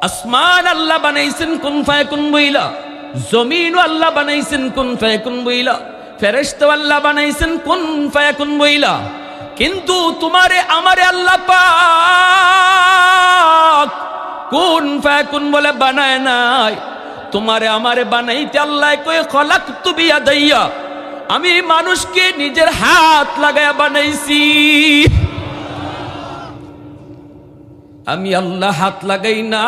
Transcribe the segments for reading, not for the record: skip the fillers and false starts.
আসমান আল্লাহ বানাইছেন কুন ফায়াকুন বইলা, জমিন আল্লাহ বানাইছেন কুন ফায়াকুন বইলা, ফেরেশতা আল্লাহ বানাইছেন কুন ফায়াকুন বইলা। কিন্তু তোমারে আমারে আল্লাহ পাক কুন ফায়াকুন বলে বানায় নাই। তোমারে আমারে বানাইতে আল্লাহ কয় খলাকতু বিয়াদাইয়া, আমি মানুষকে নিজের হাত লাগায়া বানাইছি। আমি আল্লাহ হাত লাগাই না।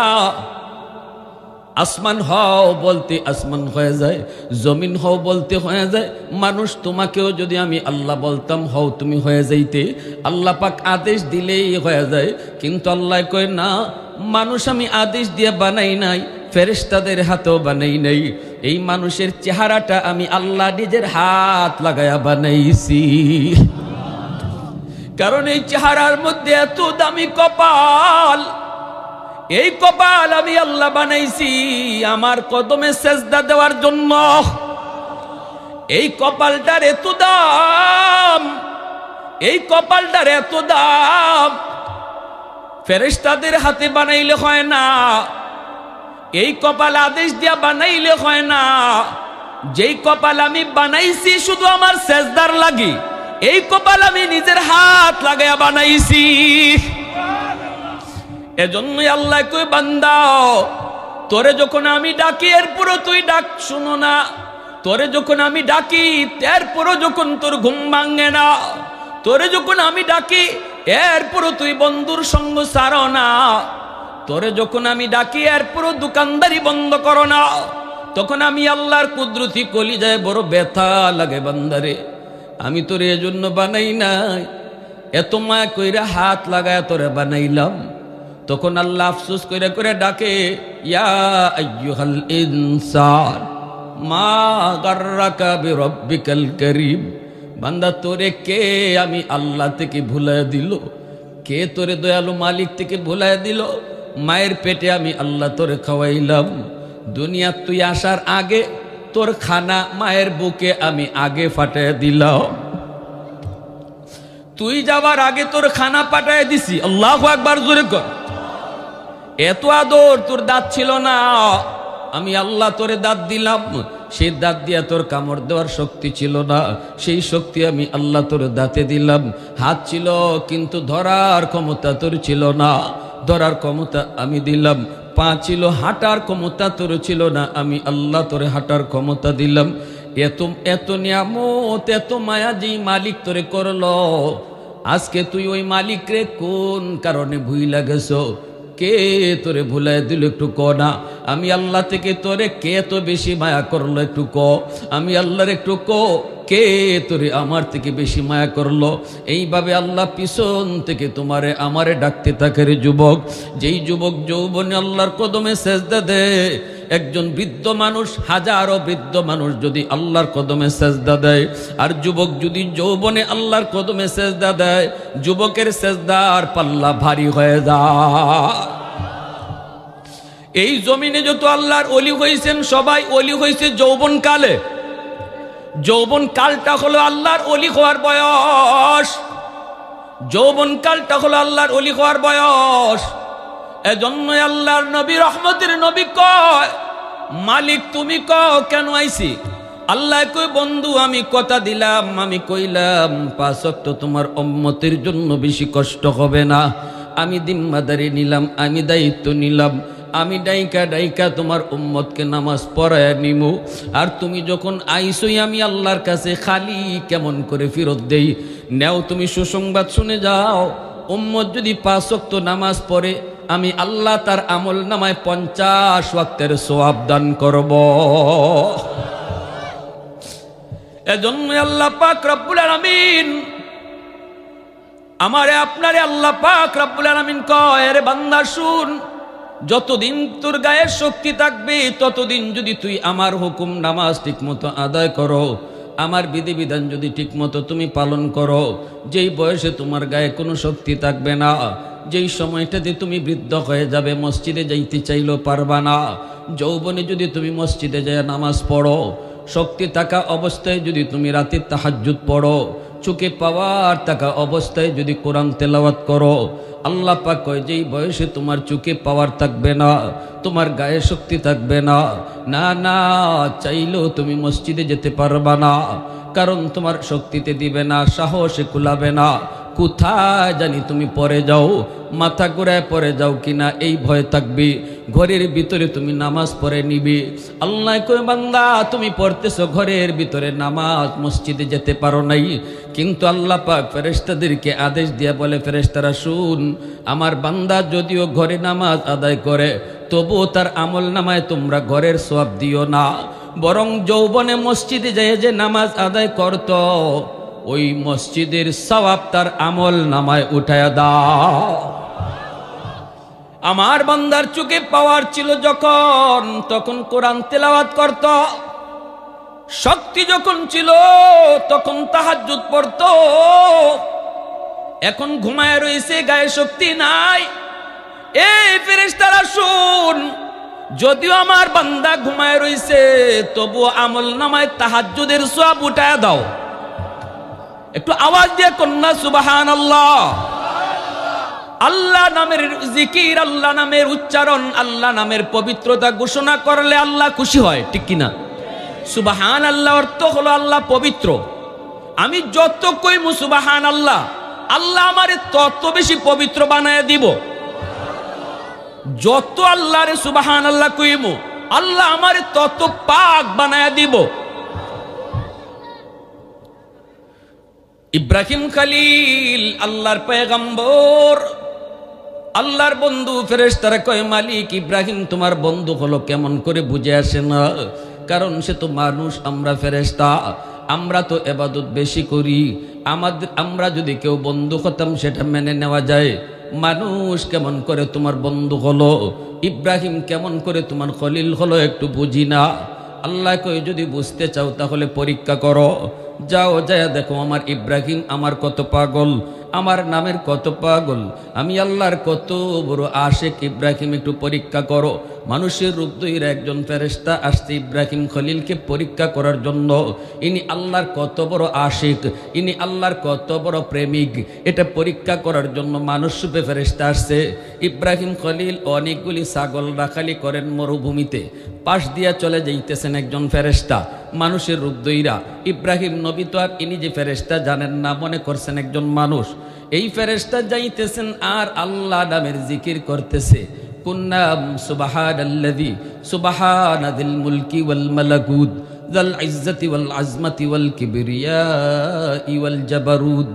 আসমান হও বলতে আসমান হয়ে যায়, জমিন হও বলতে হয়ে যায়। মানুষ তোমাকেও যদি আমি আল্লাহ বলতাম হও তুমি হয়ে যাইতে, আল্লাহ পাক আদেশ দিলেই হয়ে যায়। কিন্তু আল্লাহ কয় না, মানুষ আমি আদেশ দিয়ে বানাই নাই, ফেরেশতাদের হাতেও বানাই নাই। এই মানুষের চেহারাটা আমি আল্লাহ নিজের হাত লাগায়া বানাইছি। কারণ এই চেহারার মধ্যে এত দামি কপাল, এই কপাল আমি আল্লাহ বানাইছি আমার কদমে সেজদা দেওয়ার জন্য। এই কপালটার এত দাম, এই কপালটার এত দাম, ফেরেশতাদের হাতে বানাইলে হয় না। এই কপাল আদেশ দিয়া বানাইলে হয় না। যেই কপাল আমি বানাইছি শুধু আমার সেজদার লাগি, এই কপাল আমি নিজের হাত লাগায়া বানাইছি। এজন্যই আল্লাহ কই বান্দা, তোরে যখন আমি ডাকি এরপরও তুই ডাক শুনো না, তোরে যখন আমি ডাকি এরপরও যখন তোর ঘুম ভাঙে না, তোরে যখন আমি ডাকি এরপরও তুই বন্ধুর সঙ্গ ছাড়ো না, তোরে যখন আমি ডাকি এরপরও দোকানদারি বন্ধ করো না, তখন আমি আল্লাহর কুদরতি কলিজায় বড় ব্যথা লাগে। বান্দারে আমি তোরে এজন্য বানাই নাই, এত মায়া কইরা হাত লাগায় তোরে বানাইলাম। তখন আল্লাহ আফসোস কইরা করে ডাকে, ইয়া আইয়ুহাল ইনসান মা গাররাকা বিরব্বিকাল কারীম। বান্দা তোরে কে আমি আল্লাহ থেকে ভুলাইয়া দিল? কে তোরে দয়ালু মালিক থেকে ভুলাইয়া দিল? মায়ের পেটে আমি আল্লাহ তোরে খাওয়াইলাম। দুনিয়া তুই আসার আগে তোর খানা মায়ের বুকে আমি আগে ফাটাইয়া দিলাম। তুই যাবার আগে তোর খানা পাঠাইয়া দিছি। আল্লাহু আকবার জোরে কর। এত আদর, তোর দাঁত ছিল না, আমি আল্লাহ তোরে দাঁত দিলাম। সেই দাঁত দিয়া তোর কামড় দেওয়ার শক্তি ছিল না, সেই শক্তি আমি আল্লাহ তোর দাঁতে দিলাম। হাত ছিল কিন্তু ধরার ক্ষমতা তোর ছিল না, ধরার ক্ষমতা আমি দিলাম। পা ছিল, হাঁটার ক্ষমতা তোর ছিল না, আমি আল্লাহ তোরে হাঁটার ক্ষমতা দিলাম। এত এত নিয়ামত, এত মায়া যেই মালিক তোরে করলো, আজকে তুই ওই মালিক রে কোন কারণে ভুইলা গেছো? কে তোরে ভুলাই দিল একটু ক না। আমি আল্লাহ থেকে তোরে কে তো বেশি মায়া করলো একটু ক। আমি আল্লাহর একটু ক, কে তোরে আমার থেকে বেশি মায়া করলো? এইভাবে আল্লাহ পিছন থেকে তোমারে আমারে ডাকতে থাকে রে যুবক। যেই যুবক যৌবনে আল্লাহর কদমে সেজদা দেয়, একজন বৃদ্ধ মানুষ, হাজারো বৃদ্ধ মানুষ যদি আল্লাহর কদমে সেজদা দেয়, আর যুবক যদি যৌবনে আল্লাহর কদমে সেজদা দেয়, যুবকের সেজদার পাল্লা ভারী হয়ে যায়। এই জমিনে যত আল্লাহর ওলি হয়েছেন সবাই ওলি হয়েছে যৌবন কালে। যৌবন কালটা হলো আল্লাহর ওলি হওয়ার বয়স। যৌবন কালটা হলো আল্লাহর ওলি হওয়ার বয়স। এজন্যই আল্লাহর নবী রহমতের নবী কয়, মালিক তুমি কও কেন আইছি? আল্লাহ কই, বন্ধু আমি কথা দিলাম, আমি কইলাম 5 ওয়াক্ত তোমার উম্মতের জন্য বেশি কষ্ট হবে না। আমি জিম্মাদারি নিলাম, আমি দায়িত্ব নিলাম, আমি ডাইকা ডাইকা তোমার উম্মতকে নামাজ পড়ায় নিমু। আর তুমি যখন আইসই আমি আল্লাহর কাছে খালি কেমন করে ফেরত দেই? নেও তুমি সুসংবাদ শুনে যাও, উম্মত যদি 5 ওয়াক্ত নামাজ পড়ে আমি আল্লাহ তার আমল নামায় 50 ওয়াক্তের সওয়াব দান করব। এজন্য আল্লাহ পাক রব্বুল আলামিন আমারে আপনারে আল্লাহ পাক রব্বুল আলামিন কয়, রে বান্দা শুন, যতদিন তোর গায়ে শক্তি থাকবে ততদিন যদি তুই আমার হুকুম নামাজ ঠিকমতো আদায় করো, আমার বিধিবিধান যদি ঠিকমতো তুমি পালন করো, যেই বয়সে তোমার গায়ে কোনো শক্তি থাকবে না, যেই সময়টাতে তুমি বৃদ্ধ হয়ে যাবে, মসজিদে যাইতে চাইলেও পারবা না, যৌবনে যদি তুমি মসজিদে যায় নামাজ পড়ো, শক্তি থাকা অবস্থায় যদি তুমি রাতে তাহাজ্জুদ পড়ো, চোখে পাওয়ার থাকা অবস্থায় যদি কোরআন তেলাওয়াত করো, আল্লাহ পাক কয় যেই বয়সে তোমার চোখে পাওয়ার থাকবে না, তোমার গায়ে শক্তি থাকবে না, না না চাইলেও তুমি মসজিদে যেতে পারবা না, কারণ তোমার শক্তিতে দিবে না, সাহসে কুলাবে না। কোথায় জানি তুমি পড়ে যাও, মাথা ঘুরায় পড়ে যাও কিনা এই ভয় থাকবে। ঘরের ভিতরে তুমি নামাজ পড়ে নিবি, আল্লাহ কয় বান্দা তুমি পড়তেছো ঘরের ভিতরে নামাজ, মসজিদে যেতে পারো নাই, কিন্তু আল্লাহ পাক ফেরেশতাদেরকে আদেশ দিয়ে বলে, ফেরেশতারা শুন, আমার বান্দা যদিও ঘরে নামাজ আদায় করে তবুও তার আমল নামায় তোমরা ঘরের সওয়াব দিও না, বরং যৌবনে মসজিদে যায় যে নামাজ আদায় করত ওই মসজিদের সওয়াব তার আমল নামায় উঠায়া দাও। আমার বান্দার চোখে পাওয়ার ছিল যখন, তখন কোরআন তেলাওয়াত করত, শক্তি যখন ছিল তখন তাহাজ্জুদ পড়তো, এখন ঘুমায় রয়েছে, গায়ে শক্তি নাই। এই ফেরেশতারা শুন, যদিও আমার বান্দা ঘুমায় রয়েছে তবু আমল নামায় তাহাজ্জুদের সওয়াব উঠায়া দাও। একটু আওয়াজ দিয়ে কন্যা সুবহানাল্লাহ। আল্লাহ নামের জিকির, আল্লাহ নামের উচ্চারণ, আল্লাহ নামের পবিত্রতা ঘোষণা করলে আল্লাহ খুশি হয়, ঠিক কিনা? সুবহানাল্লাহ অর্থ হলো আল্লাহ পবিত্র। আমি যত কইমু সুবহানাল্লাহ, আল্লাহ আমারে তত বেশি পবিত্র বানায় দিব। যত আল্লাহরে সুবহানাল্লাহ কইমু, আল্লাহ আমারে তত পাক বানায় দিব। ইব্রাহিম খলিল আল্লাহর পয়গম্বর, আল্লাহর বন্ধু। ফেরেশতারা কয় মালিক ইব্রাহিম তোমার বন্ধু হলো কেমন করে বুঝে আসে না, কারণ সে তো মানুষ, আমরা ফেরেশতা, আমরা তো ইবাদত বেশি করি, আমরা যদি কেউ বন্ধু হতাম সেটা মেনে নেওয়া যায়। মানুষ কেমন করে তোমার বন্ধু হলো, ইব্রাহিম কেমন করে তোমার খলিল হলো একটু বুঝি না। আল্লাহ কই যদি বুঝতে চাও তাহলে পরীক্ষা করো, যাও যায় দেখো আমার ইব্রাহিম আমার কত পাগল, আমার নামের কত পাগল, আমি আল্লাহর কত বড় আশিক। ইব্রাহিম একটু পরীক্ষা করো। মানুষের রূপ ধরে একজন ফেরেশতা আসছে ইব্রাহিম খলিলকে পরীক্ষা করার জন্য। ইনি আল্লাহর কত বড় আশিক, ইনি আল্লাহর কত বড় প্রেমিক, এটা পরীক্ষা করার জন্য মানুষ রূপে ফেরেশতা আসছে। ইব্রাহিম খলিল অনেকগুলি ছাগল রাখালি করেন মরুভূমিতে, পাশ দিয়া চলে যাইতেছেন একজন ফেরেশতা মানুষের রূপ ধইরা। ইব্রাহিম নবী তো আর ইনি যে ফেরেশতা জানেন না, মনে করছেন একজন মানুষ। এই ফেরেশতা যাইতেছেন আর আল্লাহ নামের জিকির করতেছে। কুন্নাম সুবহানাল্লাযী সুবহানাদিল মুলকি ওয়াল মালাকুত যাল ইজ্জতি ওয়াল আজমাতি ওয়াল কিবরিয়াই ওয়াল জাবারুত।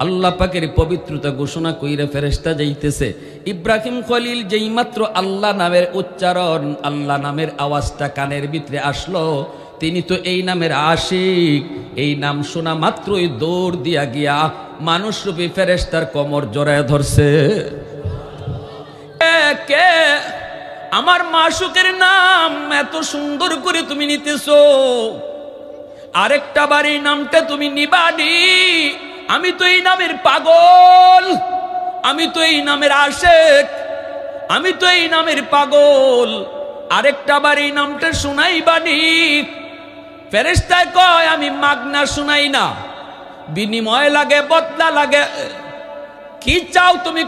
আল্লাহ পাকের পবিত্রতা ঘোষণা কইরা ফেরেশতা যাইতেছে। ইব্রাহিম খলিল যেই মাত্র আল্লাহ নামের উচ্চারণ, আল্লাহ নামের আওয়াজটা কানের ভিতরে আসলো, তিনি তো এই নামের আশিক, এই নাম শোনা মাত্রই দৌড় দিয়া গিয়া মানুষ রূপী ফেরেশতার কোমর জড়ায় ধরছে। কে আমার মাশুকের নাম এত সুন্দর করে তুমি নিতেছো, আরেকটা বাড়ি নামটা তুমি নিবানি। আমি তো এই নামের পাগল, আমি তো এই নামের আশিক, আমি তো এই নামের পাগল, আরেকটা বাড়ি নামটা শুনাইবানি। ফেরেশতায় কয় আমি মাগনা শুনাই না, বিনিময় লাগে, বদলা লাগে। কি চাও তুমি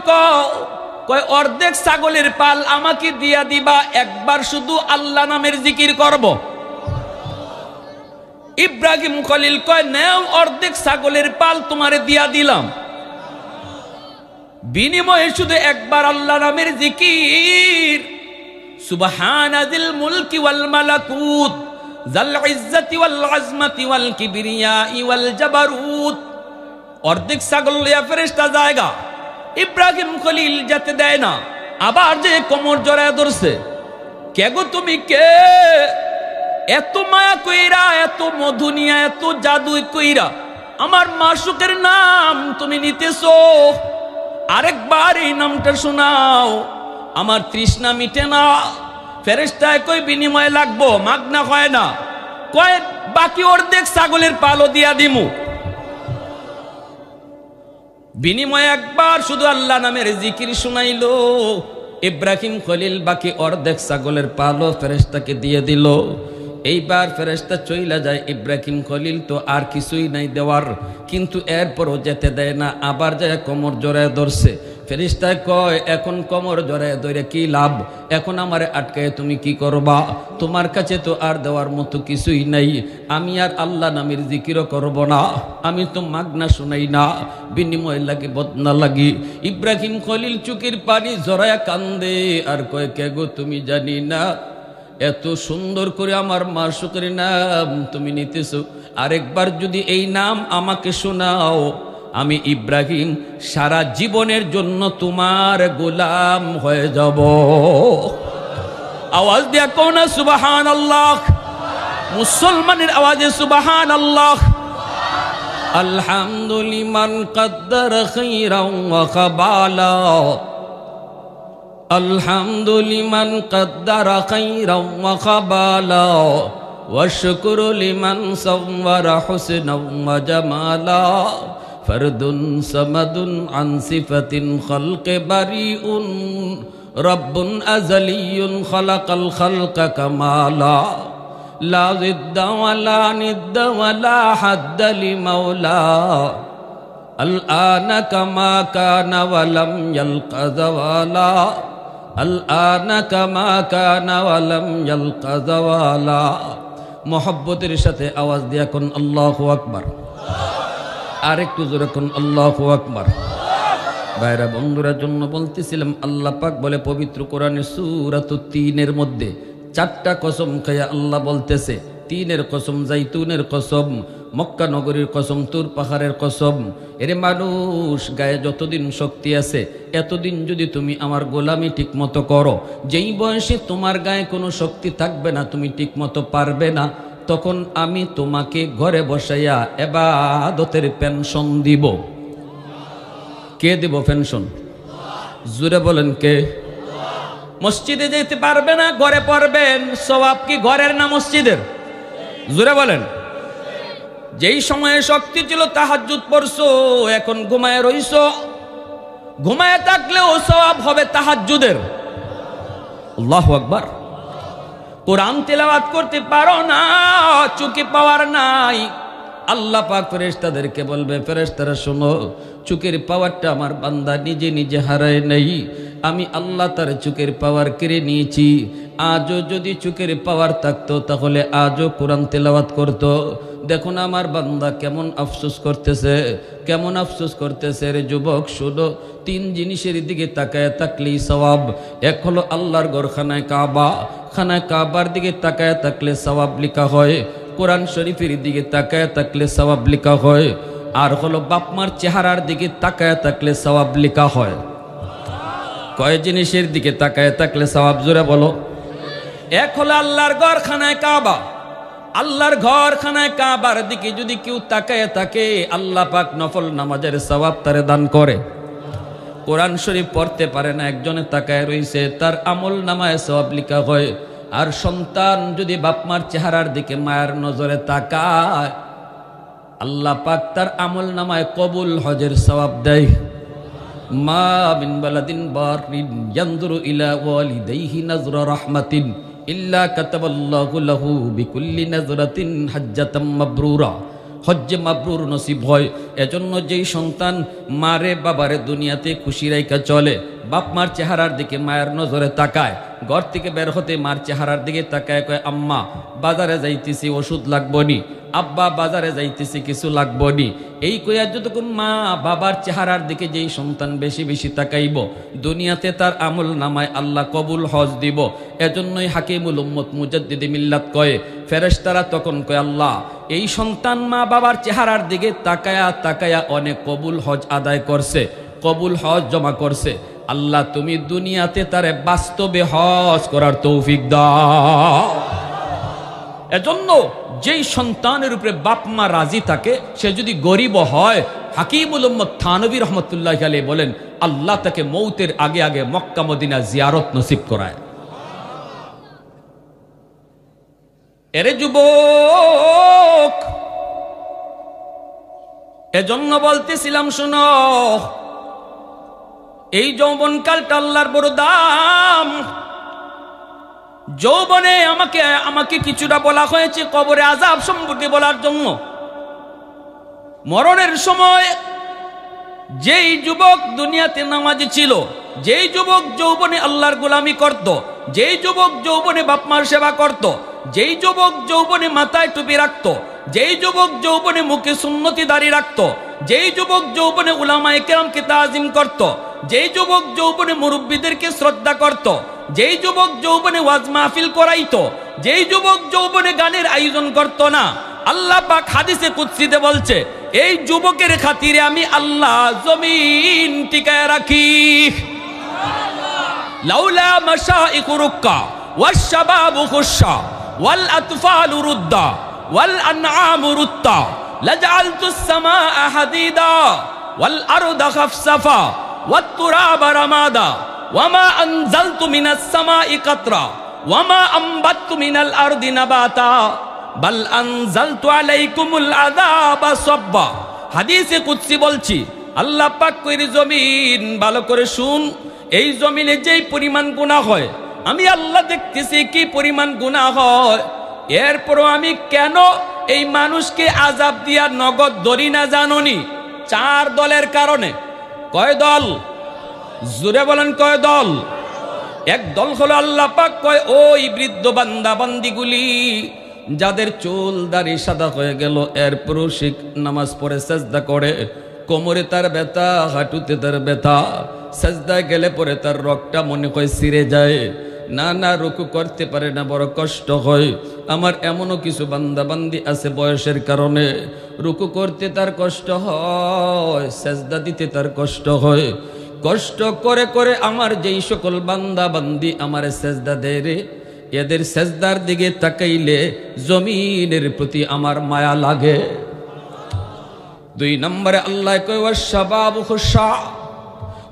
কয় অর্ধেক ছাগলের পাল আমাকে দিয়া দিবা, একবার শুধু আল্লাহ নামের জিকির করব। ইব্রাহিম খলিল কয় নেও, অর্ধেক ছাগলের পাল তোমারে দিয়া দিলাম, বিনিময়ে শুধু একবার আল্লাহ নামের জিকির। সুবহানাদিল মুলকি ওয়াল মালাকুত যাল ইজ্জতি ওয়াল আজমাতি ওয়াল কিবরিয়াই ওয়াল জাবারুত। অর্ধেক ছাগল লইয়া ফেরেশতা জায়গা, ইব্রাহিম খলিল যেতে দেয় না, আবার যে কোমর জড়ায় ধরছে। কে গো তুমি কে? এত মায়া কইরা, এত মধু নিয়া, এত জাদু কইরা আমার মাশুকের নাম তুমি নিতেছো, আরেকবার এই নামটা শোনাও, আমার তৃষ্ণা মিটে না। ফেরেশতায় কই বিনিময় লাগবো, মাগনা হয় না। কয় বাকি অর্ধেক ছাগলের পালও দিয়া দিমু, বিনিময়ে একবার শুধু আল্লাহ নামের জিকির শুনাইলো। ইব্রাহিম খলিল বাকি অর্ধেক ছাগলের পালও ফেরেশতাকে দিয়ে দিল। এইবার ফেরেশতা চইলা যায়। ইব্রাহিম খলিল তো আর কিছুই নাই দেওয়ার, কিন্তু এরপরও যেতে দেয় না, আবার যায় কোমর জড়ায় ধরছে। ফেরেশতা কয়, এখন কোমর জড়ায় ধরে কি লাভ? এখন আমারে আটকায় তুমি কি করবা? তোমার কাছে তো আর দেওয়ার মতো কিছুই নাই। আমি আর আল্লাহ নামের জিকিরও করব না, আমি তো মাগনা শুনাই না, বিনিময় লাগি বদনা লাগি। ইব্রাহিম খলিল চুকির পানি জড়ায়া কান্দে আর কয়, কে গো তুমি জানি না এত সুন্দর করে আমার মাশউকের নাম তুমি নিতেছো, আরেকবার যদি এই নাম আমাকে শোনাও, আমি ইব্রাহিম সারা জীবনের জন্য তোমার গোলাম হয়ে যাব। আওয়াজ দিয়া কও না সুবহানাল্লাহ, মুসলমানের আওয়াজে সুবহানাল্লাহ। আলহামদুলিমান কদ্দার খাইরাও ওয়া খাবালা, আলহামদুলিমান কদ্দারা খাইরাও ওয়া খাবালা, ওয়া শুকরু লিমান সাওয়ারা হুসনাও ওয়া জামালা, ফরদুন সামাদুন আন সিফাতিন খালকে বারিউন, রব্বুন আযালিয়ুন খালাকাল খালকা কামালা, লা জিদ্দা ওয়ালা নিদ্দা ওয়ালা হাদ্দা লিমাওলা, আল আনা কামা কানা ওয়ালাম ইয়ালকা যাওয়ালা, আল আনা কামা কানা ওয়ালাম ইয়ালকা যাওয়ালা। মুহাব্বতের সাথে আওয়াজ দিয়া কোন আল্লাহু আকবার, আর একটু জোরে কোন আল্লাহু আকবার। ভাইরা বন্ধুরা, জন্য বলতেছিলাম, আল্লাহ পাক বলে পবিত্র কোরআনে সূরাতুত তিনের মধ্যে 4টা কসম খায়া আল্লাহ বলতেছে, তিনের কসম, জাইতুনের কসম, মক্কা নগরীর কসম, তুর পাহাড়ের কসম। এরে মানুষ, গায়ে যতদিন শক্তি আছে এতদিন যদি তুমি আমার গোলামি ঠিক মতো করো, যেই বয়সে তোমার গায়ে কোনো শক্তি থাকবে না, তুমি ঠিক মতো পারবে না, তখন আমি তোমাকে ঘরে বসাইয়া ইবাদতের পেনশন দিব। কে দিব পেনশন? জোরে বলেন কে? মসজিদে যেতে পারবে না, ঘরে পড়বেন, সওয়াব কি ঘরের না মসজিদের? জোরে বলেন। যেই সময়ে শক্তি ছিল তাহাজ্জুদ পড়ছো, এখন ঘুমায় রইছো, ঘুমায় থাকলেও সওয়াব হবে তাহাজ্জুদের। আল্লাহু আকবার। কোরআন তেলাওয়াত করতে পারো না, চোখে পাওয়ার নাই, আল্লাহ পাক ফেরেশতাদেরকে বলবে, ফেরেশতারা শোনো, চোখের পাওয়ারটা আমার বান্দা নিজে নিজে হারায় নাই, আমি আল্লাহ তার চোখের পাওয়ার কেড়ে নিয়েছি। আজও যদি চোখের পাওয়ার থাকতো তাহলে আজও কোরআন তেলাওয়াত করতো। দেখুন আমার বান্দা কেমন আফসোস করতেছে, কেমন আফসোস করতেছে। রে যুবক শোনো, 3 জিনিসের দিকে তাকায় থাকলেই সওয়াব। এক হলো আল্লাহর ঘর খানায় কাবা, খানায় কাবার দিকে তাকায় থাকলে সওয়াব লেখা হয়, কোরআন শরীফের দিকে তাকায় থাকলে সওয়াব লেখা হয়, আর হলো বাপ মার চেহারার দিকে তাকায় থাকলে সওয়াব লেখা হয়। কয় জিনিসের দিকে তাকায় থাকলে সওয়াব? জোরে বলো। এক হলো আল্লাহর ঘর খানায় কাবা, আল্লাহর ঘর খানায় কাবার দিকে যদি কেউ তাকায় থাকে, আল্লাহ পাক নফল নামাজের সওয়াব তারে দান করে। কোরআন শরীফ পড়তে পারে না, একজনে তাকায় রইছে, তার আমল নামায় সওয়াব লেখা হয়। আর সন্তান যদি বাপমার চেহারার দিকে মায়ের নজরে তাকায়, আল্লাহ পাক তার আমল নামায় কবুল হজের সওয়াব দেয়। মা মিন বালাদিন বারিন ইয়ানজুরু ইলা ওয়ালিদাইহি নাজরা রাহমাতিন ইল্লা কাতাবাল্লাহু লাহু বিকুল্লি নাজরাতিন হাজ্জাতাম মাবরুরা। হজ্জে মাবরুর নসিব হয়। এজন্য যেই সন্তান মারে বাবারে দুনিয়াতে খুশি রাইখা চলে, বাপ মার চেহারার দিকে মায়ের নজরে তাকায়, ঘর থেকে বের হতে মার চেহারার দিকে তাকায়, কয় আম্মা বাজারে যাইতেছি ওষুধ লাগবনি, আব্বা বাজারে যাইতেছি কিছু লাগবনি, এই কইয়া যতক্ষণ মা বাবার চেহারার দিকে যেই সন্তান বেশি বেশি তাকাইব, দুনিয়াতে তার আমল নামায় আল্লাহ কবুল হজ দিব। এজন্যই হাকিমুল উম্মত মুজাদ্দিদে মিল্লাত কয়, ফেরেশতারা তখন কয়, আল্লাহ এই সন্তান মা বাবার চেহারার দিকে তাকায়া তাকায়া অনেক কবুল হজ আদায় করছে, কবুল হজ জমা করছে, আল্লাহ তুমি দুনিয়াতে তারে বাস্তবে হজ করার তৌফিক দাও। এজন্য যেই সন্তানের উপরে বাপ মা রাজি থাকে, সে যদি গরিব হয়, হাকিমুল উম্মত থানভী রহমতুল্লাহি আলাইহি বলেন, আল্লাহ তাকে মৌতের আগে আগে মক্কা মদিনা জিয়ারত নসিব করায়। এরে যুবক, এজন্য বলতেছিলাম শোনো, এই যৌবনকালটা আল্লাহর বড় দাম। যৌবনে আমাকে কিছুটা বলা হয়েছে কবরে আযাব সম্পর্কে বলার জন্য। মরণের সময় যেই যুবক দুনিয়াতে নামাজি ছিল, যেই যুবক যৌবনে আল্লাহর গোলামি করত, যেই যুবক যৌবনে বাপ মার সেবা করত, যেই যুবক যৌবনে মাথায় টুপি রাখত, যেই যুবক যৌবনে মুখে সুন্নতি দাড়ি রাখত, যেই যুবক যৌবনে উলামায়ে কেরামকে তাজিম করত, যেই যুবক যৌবনে মুরব্বীদেরকে শ্রদ্ধা করত, যেই যুবক যৌবনে ওয়াজ মাহফিল করাইতো, যেই যুবক যৌবনে গানের আয়োজন করত না, আল্লাহ পাক হাদিসে কুদসিতে বলছে এই যুবকের খাতিরে আমি আল্লাহ জমিন টিকায় রাখি। লাউলা মাশাইখু রুক্কা ওয়াশ-শাবাবু খুশশা ওয়াল আতফালু রুদ্দা ওয়াল আনআমু রুত্তা লাজআলতুস সামাআ হাদিদা ওয়াল আরদা খাফসাফা ওয়াত তুরাবা রামাদা ওয়ামা আনজালতু মিনাস সামাই কাতরা ওয়ামা আমবাততু মিনাল আরদি নাবাতা বাল আনজালতু আলাইকুমুল আযাবা সাব্বা। হাদিসে কুদসি বলছি আল্লাহ পাক কইরে জমিন ভালো করে শুন, এই জমিনে যেই পরিমাণ গুনাহ হয় আমি আল্লাহ দেখতেছি কি পরিমাণ গুনাহ হয়, এরপরও আমি কেন এই মানুষকে আযাব দিয়া নগদ ধরি না জানোনি? 4 দলের কারণে। কয় দল? জোরে বলেন কয় দল? এক দল হলো আল্লাহ পাক কয় ওই বৃদ্ধ বান্দা বান্দিগুলি যাদের চুল দাড়ি সাদা হয়ে গেল, এরপরও সে নামাজ পড়ে সেজদা করে, কোমরে তার ব্যথা, হাঁটুতে তার ব্যথা, সেজদায় গেলে পরে তার রগটা মনে হয় ছিঁড়ে যায়, না রুকু করতে পারে না, বড় কষ্ট হয়। আমার এমনও কিছু বান্দা বান্দি আছে বয়সের কারণে রুকু করতে তার কষ্ট হয়, সেজদা দিতে তার কষ্ট হয়। কষ্ট করে করে আমার যেই সকল বান্দা বান্দি আমার সেজদা দেয় রে, এদের সেজদার দিকে তাকাইলে জমিনের প্রতি আমার মায়া লাগে। 2 নম্বরে আল্লাহ কয় ওয়াশ-শাবাবু খুশশা,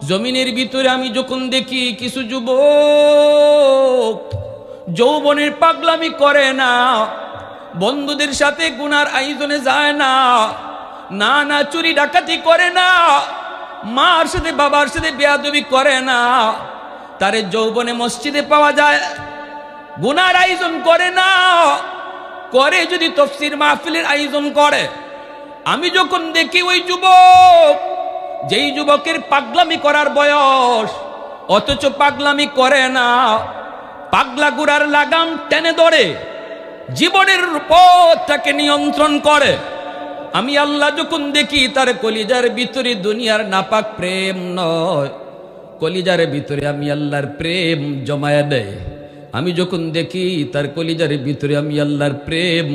জমিনের ভিতরে আমি যখন দেখি কিছু যুবক যৌবনের পাগলামি করে না, বন্ধুদের সাথে গুনার আয়োজনে যায় না, না চুরি ডাকাতি করে না, মার সাথে বাবার সাথে বেয়াদবি করে না, তারে যৌবনে মসজিদে পাওয়া যায়, গুনার আয়োজন করে না, করে যদি তাফসীর মাহফিলের আয়োজন করে। আমি যখন দেখি ওই যুবক, যেই যুবকের পাগলামি করার বয়স অথচ পাগলামি করে না, পাগলা গুড়ার লাগাম টেনে ধরে জীবনের পথটাকে নিয়ন্ত্রণ করে, আমি আল্লাহ যখন দেখি তার কলিজার ভিতরে দুনিয়ার নাপাক প্রেম নয়, কলিজার ভিতরে আমি আল্লাহর প্রেম জমায়া দেয়, আমি যখন দেখি তার কলিজার ভিতরে আমি আল্লাহর প্রেম,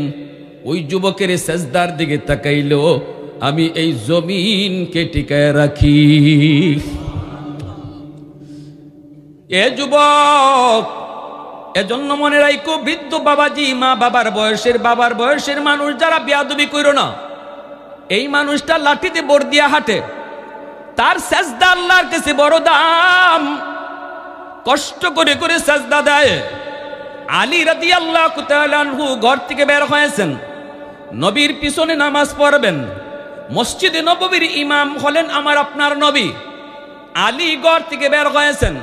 ওই যুবকের সেজদার দিকে তাকাইলো আমি এই জমিনকে টিকায় রাখি। এ যুবক, এজন্য মনে রাখো বৃদ্ধ বাবাজি, মা বাবার বয়সের মানুষ যারা বেয়াদবি কইরো না, এই মানুষটা লাঠিতে বর দিয়া হাঁটে, তার সেজদা আল্লাহর কাছে বড় দাম, কষ্ট করে করে সেজদা দেয়। আলী রাদিয়াল্লাহু তাআলা আনহু ঘর থেকে বের হয়েছেন, নবীর পিছনে নামাজ পড়বেন, মসজিদে নববীর ইমাম হলেন আমার আপনার নবী। আলী ঘর থেকে বের হয়েছেন,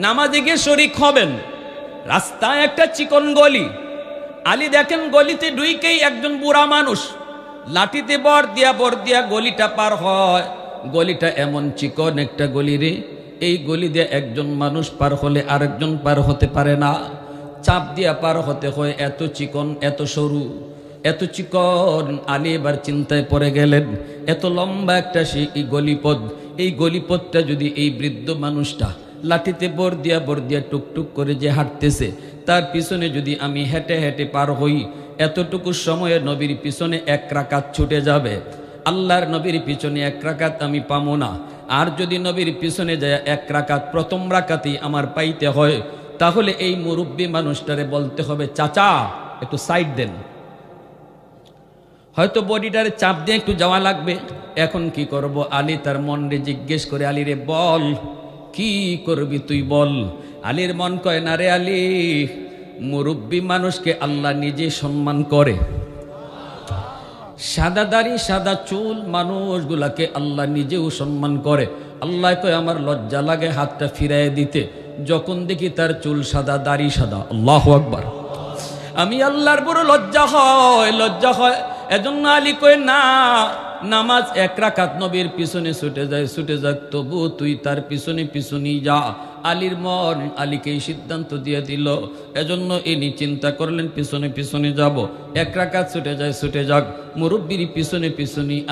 নামাজে গিয়ে শরীক হবেন, রাস্তায় একটা চিকন গলি, আলী দেখেন গলিতে ঢুকেই একজন বুড়া মানুষ লাঠিতে বর দিয়া গলিটা পার হয়। গলিটা এমন চিকন একটা গলি রে, এই গলি দিয়ে একজন মানুষ পার হলে আরেকজন পার হতে পারে না, চাপ দিয়া পার হতে হয়, এত চিকন, এত সরু, এত চিকন। আলী এবার চিন্তায় পড়ে গেলেন, এত লম্বা একটা সেই গলিপথ, এই গলিপথটা যদি এই বৃদ্ধ মানুষটা লাঠিতে বর দিয়া টুকটুক করে যে হাঁটতেছে, তার পিছনে যদি আমি হেঁটে হেঁটে পার হই, এতটুকু সময়ে নবীর পিছনে 1 রাকাত ছুটে যাবে, আল্লাহর নবীর পিছনে 1 রাকাত আমি পাবো না। আর যদি নবীর পিছনে যায় 1 রাকাত, প্রথম রাকাতই আমার পাইতে হয়, তাহলে এই মুরব্বী মানুষটারে বলতে হবে চাচা একটু সাইড দেন, হয়তো বডিটারে চাপ দিয়ে একটু যাওয়া লাগবে। এখন কি করব? আলী তার মনরে জিজ্ঞেস করে, আলী রে বল কি করবি তুই বল। আলীর মন কয় না রে আলী, মুরব্বী মানুষকে আল্লাহ নিজে সম্মান করে, সাদা দাড়ি সাদা চুল মানুষগুলাকে আল্লাহ নিজেও সম্মান করে। আল্লাহ কয় আমার লজ্জা লাগে হাতটা ফিরাইয়ে দিতে, যখন দেখি তার চুল সাদা, দাড়ি সাদা। আল্লাহু আকবার। আমি আল্লাহর বড় লজ্জা হয়। এজন্য আলী কই না, নামাজ এক রাকাত নবীর পিছনে ছুটে যাক, তবু তুই তার পিছনে যা। আলীর মন আলীকেই সিদ্ধান্ত দিয়ে দিল। এজন্য ইনি চিন্তা করলেন পিছনে যাব, এক রাকাত ছুটে যাক। মুরব্বির পিছনে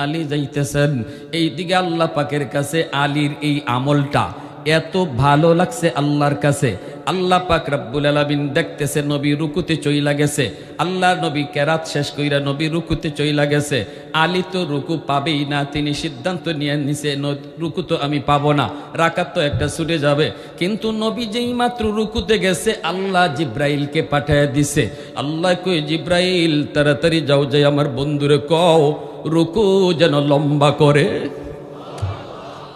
আলী যাইতেছেন। এই দিকে আল্লাহ পাকের কাছে আলীর এই আমলটা এত ভালো লাগছে আল্লাহর কাছে। আল্লাহ পাক রব্বুল আলামিন দেখতেছে নবী রুকুতে চইলা গেছে। আল্লাহ নবী কেরাত শেষ কইরা নবী রুকুতে চইলা গেছে। আলী তো রুকু পাবেই না, তিনি সিদ্ধান্ত নিয়ে নিছে রুকু তো আমি পাবো না, রাকাত তো একটা ছুটে যাবে। কিন্তু নবী যেই মাত্র রুকুতে গেছে আল্লাহ জিব্রাইলকে পাঠায় দিছে। আল্লাহ কই, জিব্রাইল তাড়াতাড়ি যাও, যাই আমার বন্ধুরে কও রুকু যেন লম্বা করে।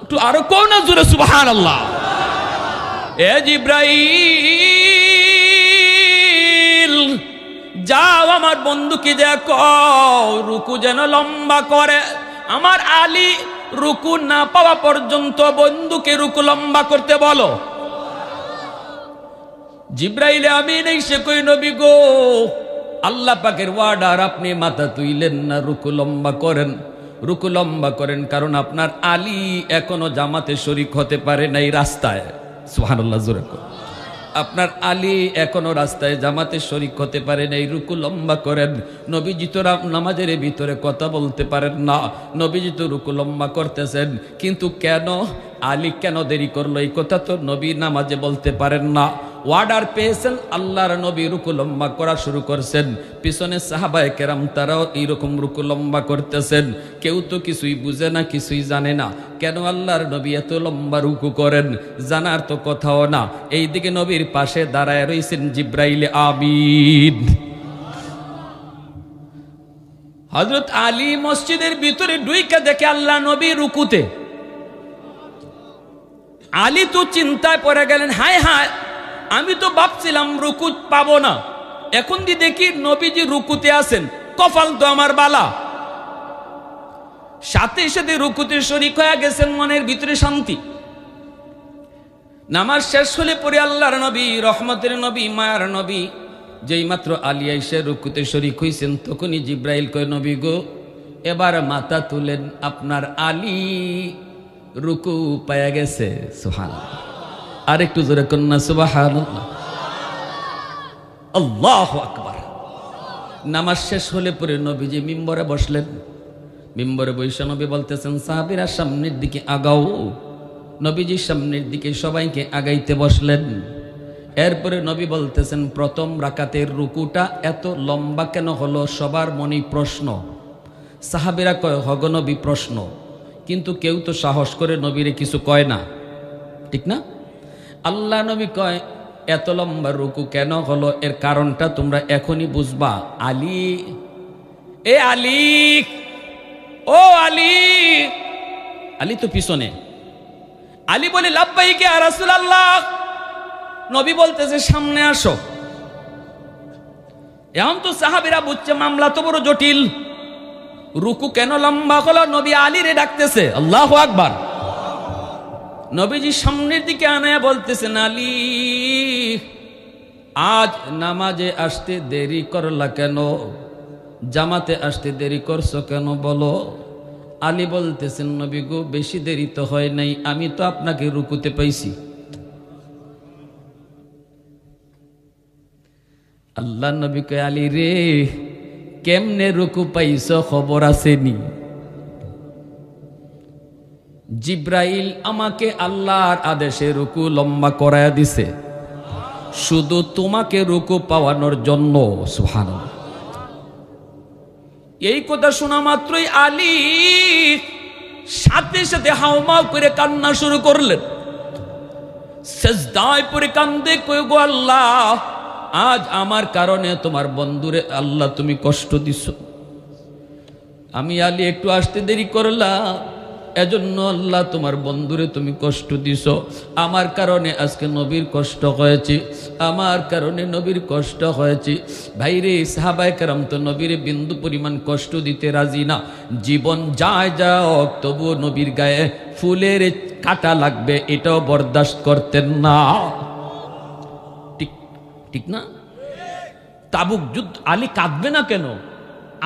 একটু আরো কও না জোরে সুবহানাল্লাহ। এ জিব্রাইল যাও আমার বন্ধুকে দেখো রুকু যেন লম্বা করে। আমার আলী রুকু না পাওয়া পর্যন্ত বন্ধুকে রুকু লম্বা করতে বলো। জিব্রাইল আমিন এসে কই, নবী গো, আল্লাহ পাকের ওয়ার্ডার, আপনি মাথা তুইলেন না, রুকু লম্বা করেন, কারণ আপনার আলী এখনো জামাতে শরীক হতে পারে নাই রাস্তায়। সুবহানাল্লাহ জোরে কর। আপনার আলী এখনো রাস্তায় জামাতে শরীক হতে পারে নাই, রুকু লম্বা করেন। নবীজি তো নামাজের ভিতরে কথা বলতে পারেন না, নবীজি তো রুকু লম্বা করতেছেন, কিন্তু কেন আলী কেন দেরি করলো এই কথা তো নবী নামাজে বলতে পারেন না। ওয়ার্ডার পেয়েছেন, আল্লাহর নবী রুকু লম্বা করা শুরু করছেন। পিছনে সাহাবায়ে কেরাম তারাও এইরকম রুকু লম্বা করতেছেন। কেউ তো কিছুই বুঝে না, কিছুই জানে না কেন আল্লাহর নবী এত লম্বা রুকু করেন, জানার তো কথাও না। এইদিকে নবীর পাশে দাঁড়ায় রয়েছেন জিব্রাইল আমিন। হযরত আলী মসজিদের ভিতরে ঢুইকা দেখে আল্লাহ নবী রুকুতে। আলী তো চিন্তায় পড়ে গেলেন, হায় হায়, আমি তো ভাবছিলাম রুকু পাবো না, এখন দেখি নবীজি রুকুতে আছেন, কপাল তো আমার বালা। সাথে সাথে রুকুতে শরীক হয়ে গেছেন, মনের ভিতরে শান্তি। নামাজ শেষ হলে পরে আল্লাহর নবী, রহমতের নবী, মায়ার নবী যেই মাত্র আলী এসে রুকুতে শরীক হইছেন, তখনই জিব্রাইল কয়, নবী গো, এবার মাথা তুলেন, আপনার আলী রুকু পায়া গেছে। সুবহানাল্লাহ। আর একটু জোরে কন্যা সুবহানাল্লাহ। আল্লাহু আকবার। নামাজ শেষ হলে পরে নবীজি মিম্বরে বসলেন। মিম্বরে বসে নবী বলতেছেন, সাহাবীরা সামনের দিকে আগাও। নবীজি সামনের দিকে সবাইকে আগাইতে বসলেন। এরপরে নবী বলতেছেন, প্রথম রাকাতের রুকুটা এত লম্বা কেন হলো? সবার মনে প্রশ্ন। সাহাবীরা কয়, হগ নবী প্রশ্ন, কিন্তু কেউ তো সাহস করে নবীরে কিছু কয় না, ঠিক না? আল্লাহ নবী কয়, এত লম্বা রুকু কেন হলো, এর কারণটা তোমরা এখনই বুঝবা। আলী, এ আলী, ও আলী। আলী তো পিছনে। আলী বলে, লাব্বাইকে ইয়া রাসূলুল্লাহ। নবী বলতেছে, সামনে আসো। এখন তো সাহাবীরা বুঝছে মামলা তো বড় জটিল। রুকু কেন লম্বা হলো? নবী আলীরে ডাকতেছে। আল্লাহু আকবার। নবীজি সামনের দিকে আনায়া বলতেছেন, আলী, আজ নামাজে আসতে দেরি করলা কেন? জামাতে আসতে দেরি করছো কেন বলো? আলী বলতেছেন, নবী গো, বেশি দেরি তো হয় নাই, আমি তো আপনাকে রুকুতে পাইছি। আল্লাহ নবী কয়, আলী রে, কেমনে রুকু পাইছ খবর আসেনি? জিব্রাইল আমাকে আল্লাহর আদেশে রুকু লম্বা করায়া দিছে, শুধু তোমাকে রুকু পাওয়ানোর জন্য। সুবহানাল্লাহ। এই কথা শোনা মাত্রই আলী সাথে সাথে হাউমাউ করে কান্না শুরু করলেন। সিজদায় পড়ে কান্দে কই, গো আল্লাহ, আজ আমার কারণে তোমার বন্ধুরে আল্লাহ তুমি কষ্ট দিছ। আমি আলী একটু আসতে দেরি করলাম, এজন্য আল্লাহ তোমার বন্ধুরে তুমি কষ্ট দিছ। আমার কারণে আজকে নবীর কষ্ট হয়েছে, আমার কারণে নবীর কষ্ট হয়েছে। ভাইরে, সাহাবায়ে কেরাম তো নবীরে বিন্দু পরিমাণ কষ্ট দিতে রাজি না। জীবন যায় যাক, তবুও নবীর গায়ে ফুলের কাঁটা লাগবে এটাও বরদাস্ত করতেন না। ঠিক না? তাবুক যুদ্ধ, আলী কাঁদবে না কেন?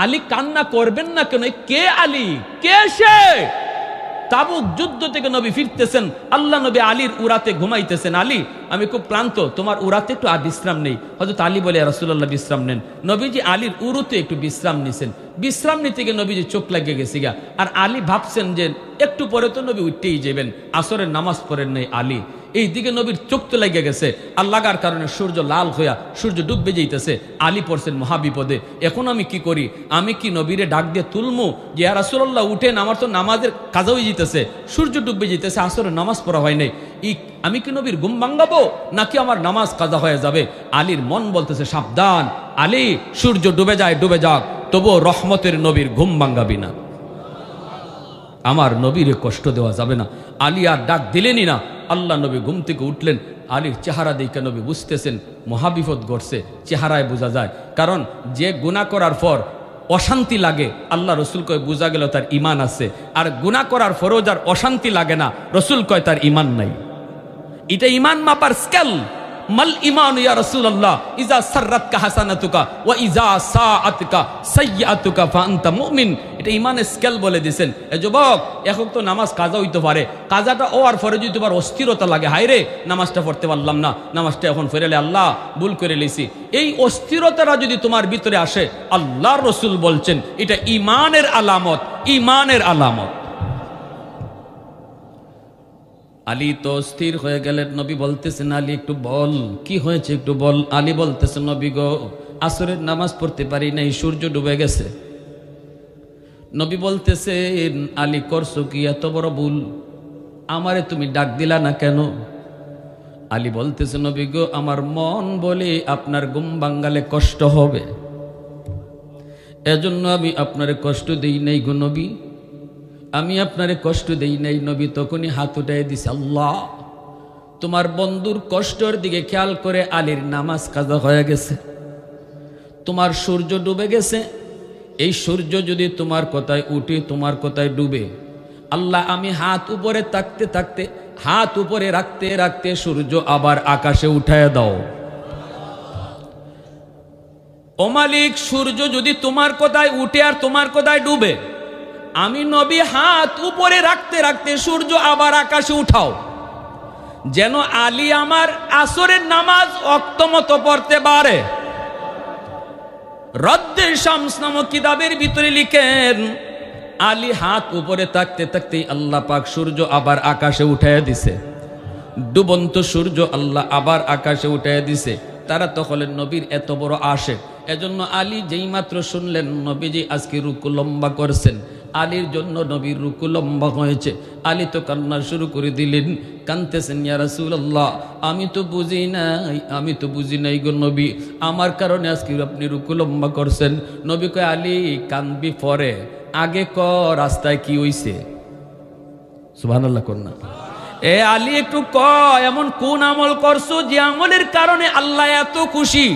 আলী কান্না করবেন না কেন? কে আলী? কে সে? তাবুক যুদ্ধ থেকে নবী ফিরতেছেন, আল্লাহ নবী আলীর উরাতে ঘুমাইতেছেন। আলী, আমি খুব ক্লান্ত, তোমার উরাতে একটু বিশ্রাম নেই। হযরত আলী বলে, ইয়া রাসূলুল্লাহ বিশ্রাম নেন। নবীজি আলীর উরুতে একটু বিশ্রাম নিছেন। বিশ্রাম নিতে গিয়ে নবীজি চোখ লাগিয়ে গেছে গা। আর আলী ভাবছেন যে একটু পরে তো নবী উঠতেই যাবেন, আসরের নামাজ পড়েন নাই আলী। এই দিকে নবীর চোখ তো লেগে গেছে, আর লাগার কারণে সূর্য লাল হইয়া সূর্য ডুববে যাইতেছে। আলী পড়ছেন মহাবিপদে। এখন আমি কি করি? আমি কি নবীরে ডাক দিয়ে তুলমু যে ইয়া রাসূলুল্লাহ উঠেন, আমার তো নামাজের কাজা হয়ে যেতেছে, সূর্য ডুববে যেতেছে, আসরের নামাজ পড়া হয় নাই, আমি কি নবীর ঘুম ভাঙ্গাবো নাকি আমার নামাজ কাজা হয়ে যাবে? আলীর মন বলতেছে, সাবধান আলী, সূর্য ডুবে যায় ডুবে যাক, তবুও রহমতের নবীর ঘুম ভাঙ্গাবি না, আমার নবীরে কষ্ট দেওয়া যাবে না। আলী আর ডাক দিলেনই না। আল্লাহ নবী ঘুম থেকে উঠলেন। আলীর চেহারা দেখে নবী বুঝতেছেন মহাবিপদ ঘটছে, চেহারায় বোঝা যায়। কারণ যে গুনাহ করার পর অশান্তি লাগে, আল্লাহ রসুল কয় বোঝা গেল তার ইমান আছে। আর গুনাহ করার পরও যার অশান্তি লাগে না, রসুল কয় তার ইমান নাই। এটা ইমান মাপার স্কেল। মাল ইমানু ইয়া রাসূলুল্লাহ ইজা সাররাতকা হাসানাতুকা ওয়া ইজা সাআতুকা সাইয়্যাতুকা ফাআনতা মুমিন। এটা ইমানের স্কেল বলে দিয়েছেন। এ যুবক, এখন তো নামাজ কাজা হইতে পারে, কাজাটা হওয়ার পরে যদি তোমার অস্থিরতা লাগে, হায় রে নামাজটা পড়তে পারলাম না, নামাজটা এখন ফেরেলে আল্লাহ ভুল করে লেছি, এই অস্থিরতাটা যদি তোমার ভিতরে আসে, আল্লাহর রাসূল বলছেন এটা ইমানের আলামত, ইমানের আলামত। আলী তো স্থির হয়ে গেলেন। নবী বলতেছেন, আলী একটু বল কি হয়েছে, একটু বল। আলী বলতেছেন, নবী গো, আসরের নামাজ পড়তে পারি নাই, সূর্য ডুবে গেছে। নবী বলতেছেন, আলী করছো কি এত বড় ভুল, আমারে তুমি ডাক দিলা না কেন? আলী বলতেছে, নবী গো, আমার মন বলে আপনার ঘুম ভাঙ্গালে কষ্ট হবে, এজন্য আমি আপনারে কষ্ট দেই নাই গো নবী, আমি আপনারে কষ্ট দেই নাই। নবী তখনই হাত উঠাই দিছে, আল্লাহ তোমার বন্ধুর কষ্টের দিকে খেয়াল করে আলীর নামাজ কাজা হয়ে গেছে, তোমার সূর্য ডুবে গেছে, এই সূর্য যদি তোমার কথায় উঠে তোমার কথায় ডুবে, আল্লাহ আমি হাত উপরে থাকতে থাকতে, হাত উপরে রাখতে রাখতে সূর্য আবার আকাশে উঠায় দাও। ও মালিক, সূর্য যদি তোমার কথায় উঠে আর তোমার কথায় ডুবে, আমি নবী হাত উপরে রাখতে রাখতে সূর্য আবার আকাশে উঠাও, যেন আলী আমার আসরের নামাজ ওয়াক্ত মতো পড়তে পারে। রদ্দে শামস নামক কিতাবের ভিতরে লিখেন, আলী হাত উপরে থাকতে থাকতেই আল্লাহ পাক সূর্য আবার আকাশে উঠাইয়া দিছে, ডুবন্ত সূর্য আল্লাহ আবার আকাশে উঠাইয়া দিছে। তারা তো হলেন নবীর এত বড় আশিক। এজন্য আলী যেই মাত্র শুনলেন নবীজি আজকে রুকু লম্বা করছেন, আলীর জন্য নবীর রুকু লম্বা হয়েছে, আলী তো কান্না শুরু করে দিলেন, কাঁদতেছেন, ইয়া রাসূলুল্লাহ আমি তো বুঝি নাই, আমি তো বুঝি নাই গো নবী, আমার কারণে আজকে আপনি রুকু লম্বা করছেন। নবী কয়, আলী কাঁদবি পরে, আগে ক রাস্তায় কি হইছে? সুবহানাল্লাহ কন্যা। এ আলী একটু ক, এমন কোন আমল করছো যে আমলের কারণে আল্লাহ এত খুশি?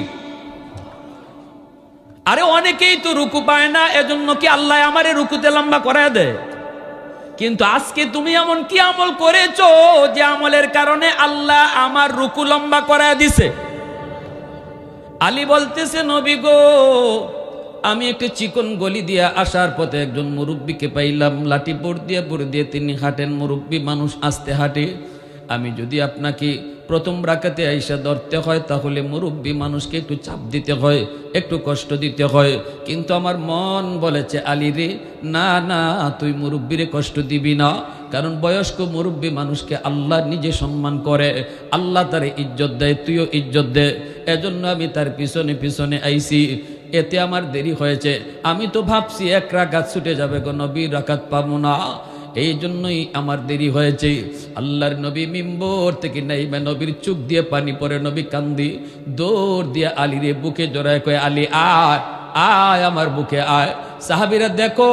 আরে অনেকেই তো রুকু পায় না, এজন্য কি আল্লাহ আমারে রুকুতে লম্বা করায় দেয়? কিন্তু আজকে তুমি এমন কি আমল করেছো যে আমলের কারণে আল্লাহ আমার রুকু লম্বা করায় দিছে? আলী বলতেছে, নবী গো, আমি একটু চিকন গলি দিয়ে আসার পথে একজন মুরব্বীকে পাইলাম, লাঠি পড় দিয়ে তিনি হাঁটেন, মুরব্বী মানুষ আস্তে হাঁটে। আমি যদি আপনাকে প্রথম রাকাতে আইসা ধরতে হয়, তাহলে মুরব্বী মানুষকে একটু চাপ দিতে হয়, একটু কষ্ট দিতে হয়। কিন্তু আমার মন বলেছে, আলী রে, না না, তুই মুরব্বীরে কষ্ট দিবি না, কারণ বয়স্ক মুরব্বী মানুষকে আল্লাহ নিজে সম্মান করে, আল্লাহ তার ইজ্জত দেয়, তুইও ইজ্জত দে। এজন্য আমি তার পিছনে পিছনে আইছি, এতে আমার দেরি হয়েছে। আমি তো ভাবছি এক রাকাত ছুটে যাবে গো নবী, রাকাত পাবো না, এই জন্যই আমার দেরি হয়েছে। আল্লাহর নবী মিম্বর থেকে নাইমা, নবীর চোখ দিয়ে পানি পড়ে, নবী কান্দি, দৌড় দিয়ে আলীরে বুকে জড়ায় কয়, আলী আয় আয়, আমার বুকে আয়। সাহাবীরা দেখো,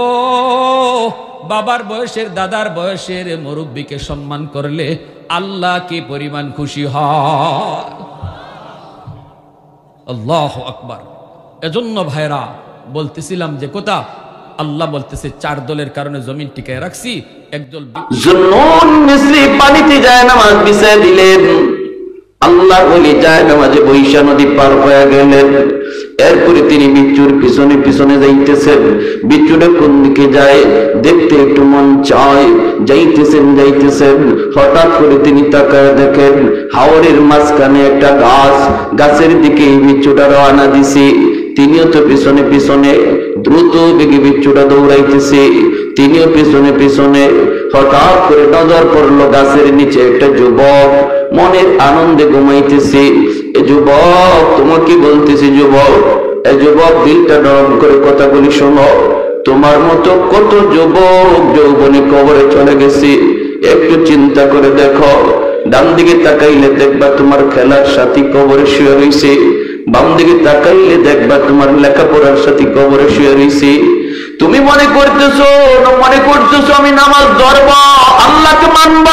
বাবার বয়সের, দাদার বয়সের মুরব্বীকে সম্মান করলে আল্লাহ কি পরিমাণ খুশি হয়। আল্লাহু আকবার। এজন্য ভাইরা বলতেছিলাম যে কথা, আল্লাহ বলতেছে 4 দলের কারণে জমিন টিকায় রাখছি। একদল জুন্নুন মিসরি পানিতে যায় নামাজ বিছায় দিলেন, আল্লাহ বলি যায় নামাজে বৈশা নদী পার হয়ে গেলেন। এরপরে তিনি বিচ্ছুর পিছনে পিছনে যাইতেছেন। বিচ্ছুটা কোন দিকে যায় দেখতে একটু মন চায়। যাইতেছেন হঠাৎ করে তিনি তাকায় দেখেন হাওরের মাঝখানে একটা গাছ, গাছের দিকে বিচ্ছুটা রওনা দিছে। তিনিও তো পিছনে পিছনে দ্রুত বেগে বিচ্ছুটা দৌড়াইতেছে, তিনিও পিছনে পিছনে। হঠাৎ করে নজর পড়লো গাছের নিচে একটা যুবক মনের আনন্দে ঘুমাইতেছে। এ যুবক, তোমাকে বলতেছি যুবক, এ যুবক দিলটা নরম করে কথাগুলি শোনো। তোমার মতো কত যুবক যৌবনে কবরে চলে গেছে, একটু চিন্তা করে দেখো। ডান দিকে তাকাইলে দেখবা তোমার খেলার সাথী কবরে শুয়ে রয়েছে, বাম দিকে তাকাইলে দেখবা তোমার লেখাপড়ার সাথী কবরে শুয়ে রয়েছে। তুমি মনে করতেছো আমি নামাজ ধরব, আল্লাহকে মানব,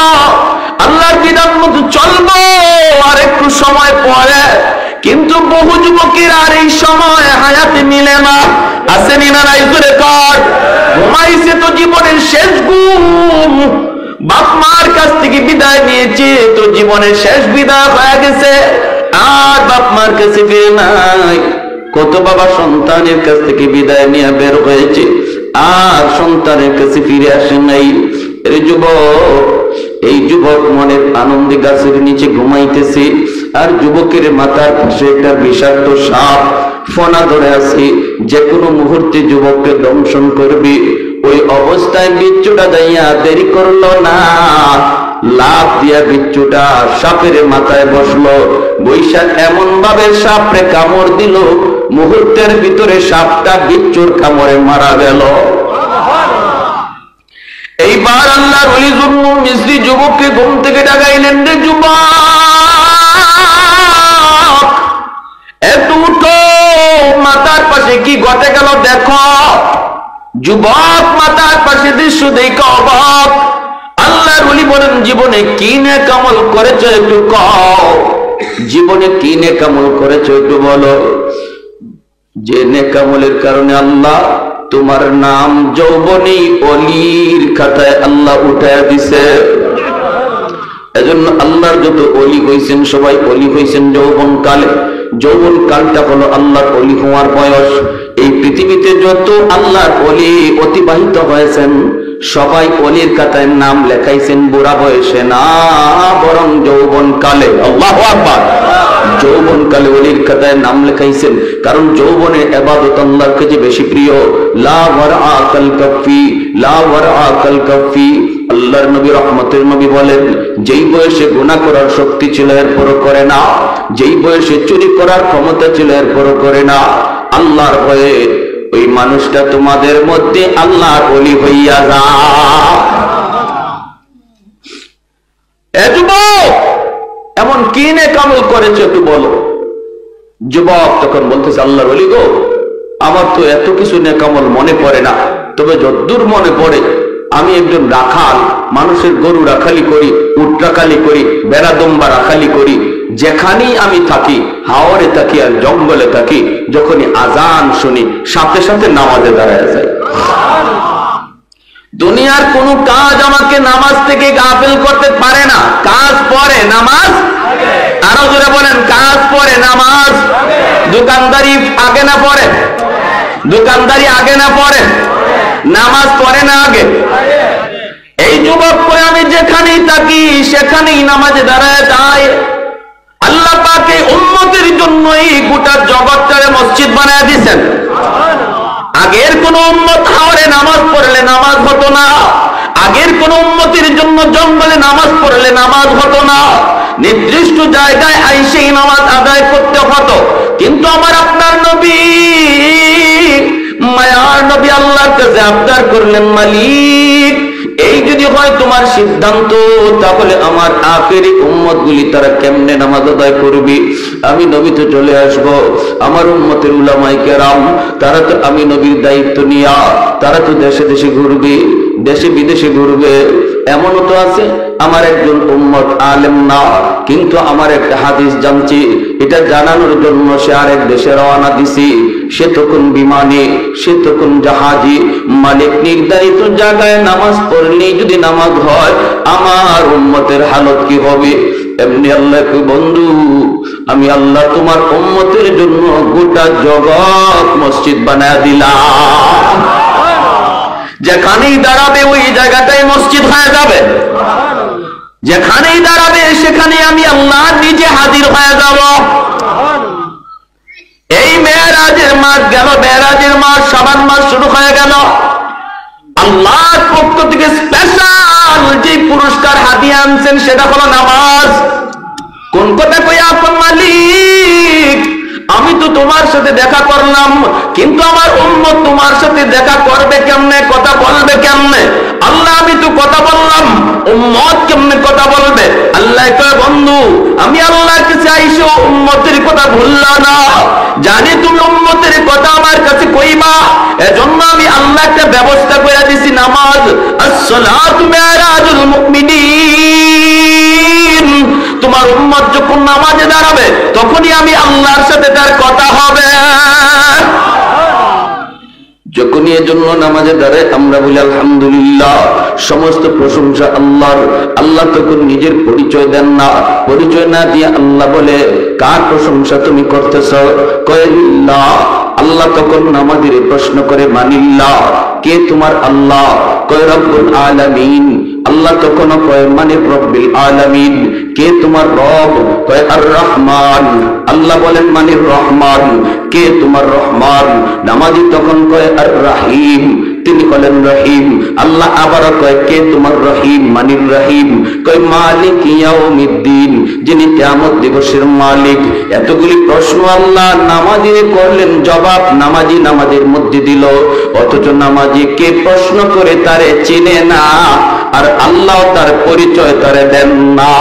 আল্লাহর বিধান মতো চলবো আর একটু সময় পরে। কিন্তু বহু যুবকের আর এই সময় হায়াতে মিলে না। আসেনি না নাই করে কর, ঘুমাইছে তো জীবনের শেষ ঘুম। বাপ মার কাছ থেকে বিদায় নিয়েছে তো জীবনের শেষ বিদায় হয়ে গেছে, আর বাপ মার কাছে ফিরে নাই। কত বাবা সন্তানের কাছ থেকে বিদায় নিয়ে বের হয়েছে আর সন্তানের কাছে ফিরে আসে নাই। এই যুবক মনের আনন্দে গাছের নিচে ঘুমাইতেছে, আর যুবকের মাথার পাশে একটা বিষাক্ত সাপ ফনা ধরে আছে, যে কোনো মুহূর্তে যুবককে দংশন করবে। ওই অবস্থায় বিচ্ছুটা যাইয়া দেরি করলো না, লাফ দিয়া বিচ্ছুটা সাপের মাথায় বসলো। বৈশাখ এমন ভাবে সাপরে কামড় দিল, মুহূর্তের ভিতরে সাপটা বিচ্ছুর কামড়ে মারা গেল। এইবার আল্লাহর ওলি জুন্নুন মিসরি যুবককে ঘুম থেকে ডাকাইলেন, রে যুবক, একটু উঠো, মাথার পাশে কি ঘটে গেল দেখো। যুবক মাথার পাশে দৃশ্য দেখে অবাক। আল্লাহর ওলি বলেন, জীবনে কি নেক আমল করেছো একটু কও, জীবনে কি নেক আমল করেছো একটু বলো। যে নেক আমলের কারণে আল্লাহ তোমার নাম যৌবনী অলির খাতায় আল্লাহ উঠায় দিছে। এজন্য আল্লাহর যত অলি হয়েছেন সবাই অলি হয়েছেন যৌবন কালে। যৌবন কালটা হলো আল্লাহর অলি হওয়ার বয়স। এই পৃথিবীতে যত আল্লাহর অলি অতিবাহিত হয়েছেন সবাই অলির খাতায় নাম লেখাইছেন বুড়া বয়সে না, বরং যৌবন কালে। আল্লাহু আকবার। যৌবন কালে অলির খাতায় নাম লেখাইছেন, কারণ যৌবনে ইবাদত আল্লাহর কাছে বেশি প্রিয়। লা ওয়ারআ কাল কাফি, লা ওয়ারআ কাল কাফি। আল্লাহর নবী রহমতের নবী বলেন, যেই বয়সে গুনাহ করার শক্তি ছিল এরপরও করে না, যেই বয়সে চুরি করার ক্ষমতা ছিল এরপরও করে না, আল্লাহর ভয়ে ওই মানুষটা তোমাদের মধ্যে আল্লাহর ওলি হইয়া যা। এ যুবক, এমন কি নেক আমল করেছো একটু বলো। যুবক তখন বলতেছে, আল্লাহর ওলি গো, আমার তো এত কিছু নেক আমল মনে পড়ে না, তবে যদ্দূর মনে পড়ে আমি একজন রাখাল, মানুষের গরু রাখালি করি, উট রাখালি করি, বেড়া দম্বা রাখালি করি। যেখানেই আমি থাকি, হাওরে থাকি আর জঙ্গলে থাকি, যখনই আজান শুনি সাথে সাথে নামাজে দাঁড়ায় যায়। দুনিয়ার কোন কাজ আমাকে নামাজ থেকে গাফিল করতে পারে না। কাজ পরে, নামাজ আরো জোরে বলেন, কাজ পরে, নামাজ। দোকানদারি আগে না পরে? দোকানদারি আগে না পরে? নামাজ পড়ে না আগে? এই যুবক করে আমি যেখানেই থাকি সেখানেই নামাজে দাঁড়ায় যায়। আল্লাহ পাক এই উম্মতের জন্যই গোটা জগৎটারে মসজিদ বানায় দিয়েছেন। আগের কোন উম্মত হাওরে নামাজ পড়লে নামাজ হতো না, আগের কোন উম্মতের জন্য জঙ্গলে নামাজ পড়লে নামাজ হতো না, নির্দিষ্ট জায়গায় আইসেই নামাজ আদায় করতে হতো। কিন্তু আমার আপনার নবী, মায়ার নবী আল্লাহর কাছে আবদার করলেন, মালিক এই যদি হয় তোমার সিদ্ধান্ত, তাহলে আমার আখেরি উম্মত গুলি তারা কেমনে নামাজ আদায় করবি? আমি নবী তো চলে আসবো, আমার উম্মতের উলামায়ে কেরাম তারা তো আমি নবীর দায়িত্ব নিয়া তারা তো দেশে দেশে ঘুরবে, দেশে বিদেশে ঘুরবে। এমনও তো আছে আমার একজন উম্মত আলেম না, কিন্তু আমার একটা হাদিস জানছি, এটা জানানোর জন্য সে আরেক দেশে রওনা দিছি। সে তখন বিমানে, সে তখন জাহাজে, মালিক নির্ধারিত জায়গায় নামাজ পড়লেই যদি নামাজ হয়, আমার উম্মতের হালত কি হবে? এমনি আল্লাহ কই বন্ধু আমি আল্লাহ তোমার উম্মতের জন্য গোটা জগৎ মসজিদ বানায় দিলাম। যেখানেই দাঁড়াবে ওই জায়গাটাই মসজিদ হয়ে যাবে, যেখানেই দাঁড়াবে সেখানে আমি আল্লাহ নিজে হাজির হয়ে যাব। এই মেরাজের মাস গেল, মেরাজের মাস শাবান মাস শুরু হয়ে গেল। আল্লাহর পক্ষ থেকে স্পেশাল যে পুরস্কার হাদিয়া আনছেন সেটা হলো নামাজ। কোন কথা কই আপন মালিক, আমি তো তোমার সাথে দেখা করলাম, কিন্তু আমার উম্মত তোমার সাথে দেখা করবে কেমনে, কথা বলবে কেমনে? আল্লাহ আমি তো কথা বললাম, উম্মত কেমনে কথা বলবে? আল্লাহ কয় বন্ধু আমি আল্লাহর কাছে আইসো উম্মতের কথা ভুললা না, জানি তুমি উম্মতের কথা আমার কাছে কইবা, এজন্য আমি আল্লাহ একটা ব্যবস্থা করে দিছি নামাজ। আসসালাতু মিরাজুল মুমিনিন, তোমার উম্মত যখন নামাজে দাঁড়াবে তখনই আমি আল্লাহর সাথে তার কথা হবে। যখনই এজন্য নামাজে দাঁড়ায় আমরা বলি আলহামদুলিল্লাহ, সমস্ত প্রশংসা আল্লাহর। আল্লাহ তখন নিজের পরিচয় দেন না, পরিচয় না দিয়ে আল্লাহ বলে কার প্রশংসা তুমি করতেছ? কয় লিল্লাহ। আল্লাহ তখন নামাজের প্রশ্ন করে মানিল্লাহ, কে তোমার আল্লাহ? কয় রব্বুল আলামিন। আল্লাহ তখন কয় মানে রব্বিল আলামিন। কে তোমার রব? কয় আর রহমান। আল্লাহ বলেন মানে রহমান। কে তোমার রহমান? নামাজি তখন কয় আর রাহিম, তিনি বলেন রহিম। আল্লাহ আবার কয় কে তোমার রহিম? মানির রহিম। কয় মালিক ইয়াউমিদ্দিন, যিনি কিয়ামত দিবসের মালিক। এতগুলি প্রশ্ন আল্লাহ নামাজি করলেন, জবাব নামাজি নামাজের মধ্যে দিল, অথচ নামাজি কে প্রশ্ন করে তারে চিনে না, আর আল্লাহ তার পরিচয় তারে দেন না।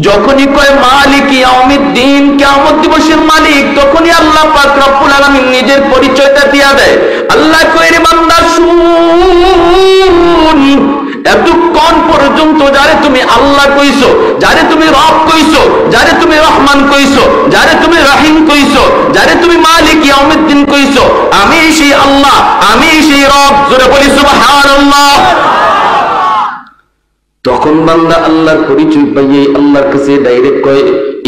যখনই কয় মালিক ইয়াউমিদ্দিন, কিয়ামত দিবসের মালিক, তখনই আল্লাহ পাক রব্বুল আলামিন নিজের পরিচয়টা দিয়া দেয়। আল্লাহ কয় রে বান্দা শুন, এতক্ষণ পর্যন্ত যারে তুমি আল্লাহ কইছো, যারে তুমি রব কইছো, যারে তুমি রহমান কইছো, যারে তুমি রহিম কইছো, যারে তুমি মালিক ইয়াউমিদ্দিন কইছো, আমি সেই আল্লাহ, আমি সেই রব। জোরে বলি সুবহানাল্লাহ। তখন বান্দা আল্লাহর পরিচয় পাইয়ে আল্লাহর কাছে ডাইরেক্ট কয়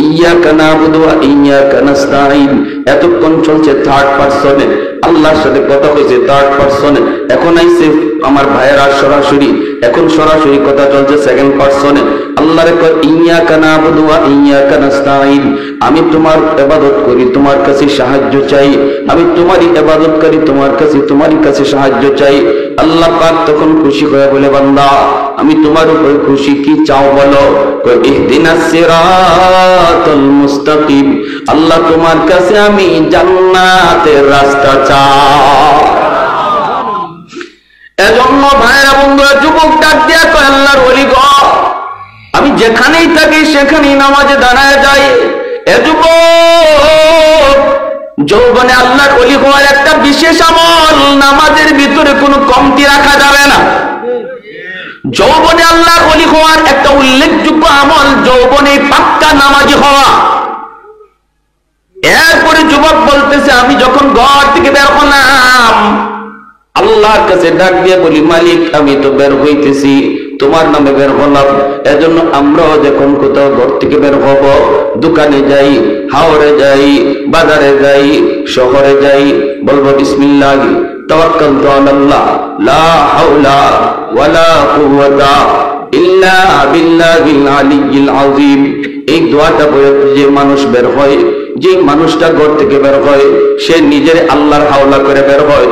ইয়াকা নাবুদু ওয়া ইয়াকা নাস্তাঈন। এতক্ষণ চলছে থার্ড পারসনে, আল্লাহর সাথে কথা হয়েছে থার্ড পারসনে, এখন আইছে আমার ভাইয়েরা সরাসরি, এখন সরাসরি কথা চলছে সেকেন্ড পারসনে। আল্লাহর কয় ইয়াকা নাবুদু ওয়া ইয়াকা নাস্তাঈন, আমি তোমার ইবাদত করি, তোমার কাছে সাহায্য চাই, আমি তোমারই ইবাদত করি, তোমার কাছে সাহায্য চাই। আল্লাহ পাক তখন খুশি হয়ে বলে বান্দা আমি তোমার উপর খুশি, কি চাও বলো? কয় ইহদিনাস সিরাতাল মুস্তাকিম, আল্লাহ তোমার কাছে আমি জান্নাতের রাস্তা চাই। এজন্য ভাইরা বন্ধুরা যুবক ডাক দিয়া কয় আল্লাহর ওলি গো, আমি যেখানেই থাকি সেখানেই নামাজে দাঁড়ায় যাই। এ যুবক, যৌবনে আল্লাহর ওলি হওয়ার একটা বিশেষ আমল, নামাজের ভিতরে কোনো কমতি রাখা যাবে না। যৌবনে আল্লাহর ওলি হওয়ার একটা উল্লেখযোগ্য আমল যৌবনে পাক্কা নামাজি হওয়া। এরপরে যুবক বলতেছে আমি যখন ঘর থেকে বের হলাম আল্লাহর কাছে ডাক দিয়ে বলি মালিক আমি তো বের হইতেছি, তোমার নামে বের হলাম। এজন্য আমরাও যখন কোথাও ঘর থেকে বের হব, দোকানে যাই, হাওড়ে যাই, বাজারে যাই, শহরে যাই, বলবো বিসমিল্লাহ তাওয়াক্কালতু আলাল্লাহ লা হাওলা ওয়ালা কুওয়াতা ইল্লা বিল্লাহিল আলিয়্যিল আযীম। এই দোয়াটা পড়ে যে মানুষ বের হয়, যে মানুষটা ঘর থেকে বের হয়, সে নিজের আল্লাহর হাওলা করে বের হয়।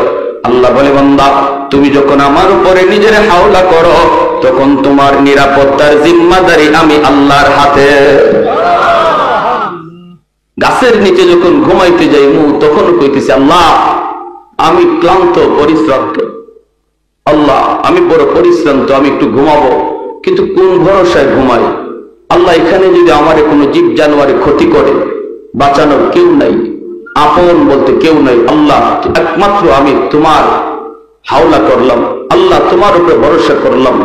আল্লাহ বলে বান্দা তুমি যখন আমার উপরে নিজের হাওলা করো তখন তোমার নিরাপত্তার জিম্মাদারি আমি আল্লাহর হাতে। গাছের নিচে যখন ঘুমাইতে যাই তখন কইতেছি আল্লাহ আমি ক্লান্ত পরিশ্রান্ত, আল্লাহ আমি বড় পরিশ্রান্ত, আমি একটু ঘুমাবো, কিন্তু কোন ভরসায় ঘুমাই? আল্লাহ এখানে যদি আমার কোনো জীব জানোয়ারে ক্ষতি করে বাঁচানোর কেউ নাই, আপন বলতে কেউ নাই। আল্লাহ একমাত্র আমি তোমার হাওলা করলাম, আল্লাহ তোমার উপরে ভরসা করলাম।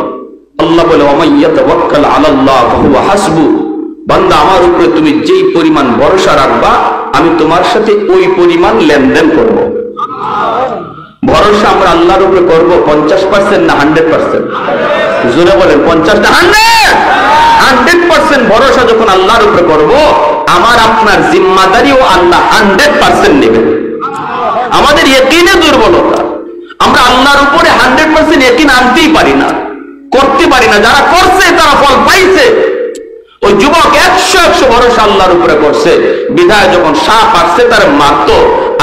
আল্লাহ বলে ওয়া মান ইয়াতাওয়াক্কাল আলাল্লাহ ফাহুয়া হাসবু, বান্দা আমার উপরে তুমি যেই পরিমাণ ভরসা রাখবা আমি তোমার সাথে ওই পরিমাণ লেনদেন করব। ভরসা আমরা আল্লাহর উপরে করব 50% না 100%? জোরে বলেন 50টা 100% ভরসা যখন আল্লাহর উপরে করব, আমার আপনার জিম্মাদারিও আল্লাহ 100% নেবেন। আমাদের ইয়াকিনে দুর্বলতা, আমরা আল্লাহর উপরে 100% ইয়াকিন আনতেই পারি না, করতে পারি না। যারা করছে তারা ফল পাইছে। ওই যুবক 100 ভরসা আল্লাহর উপরে করছে, বিধায় যখন সাপ আসছে তার মারত,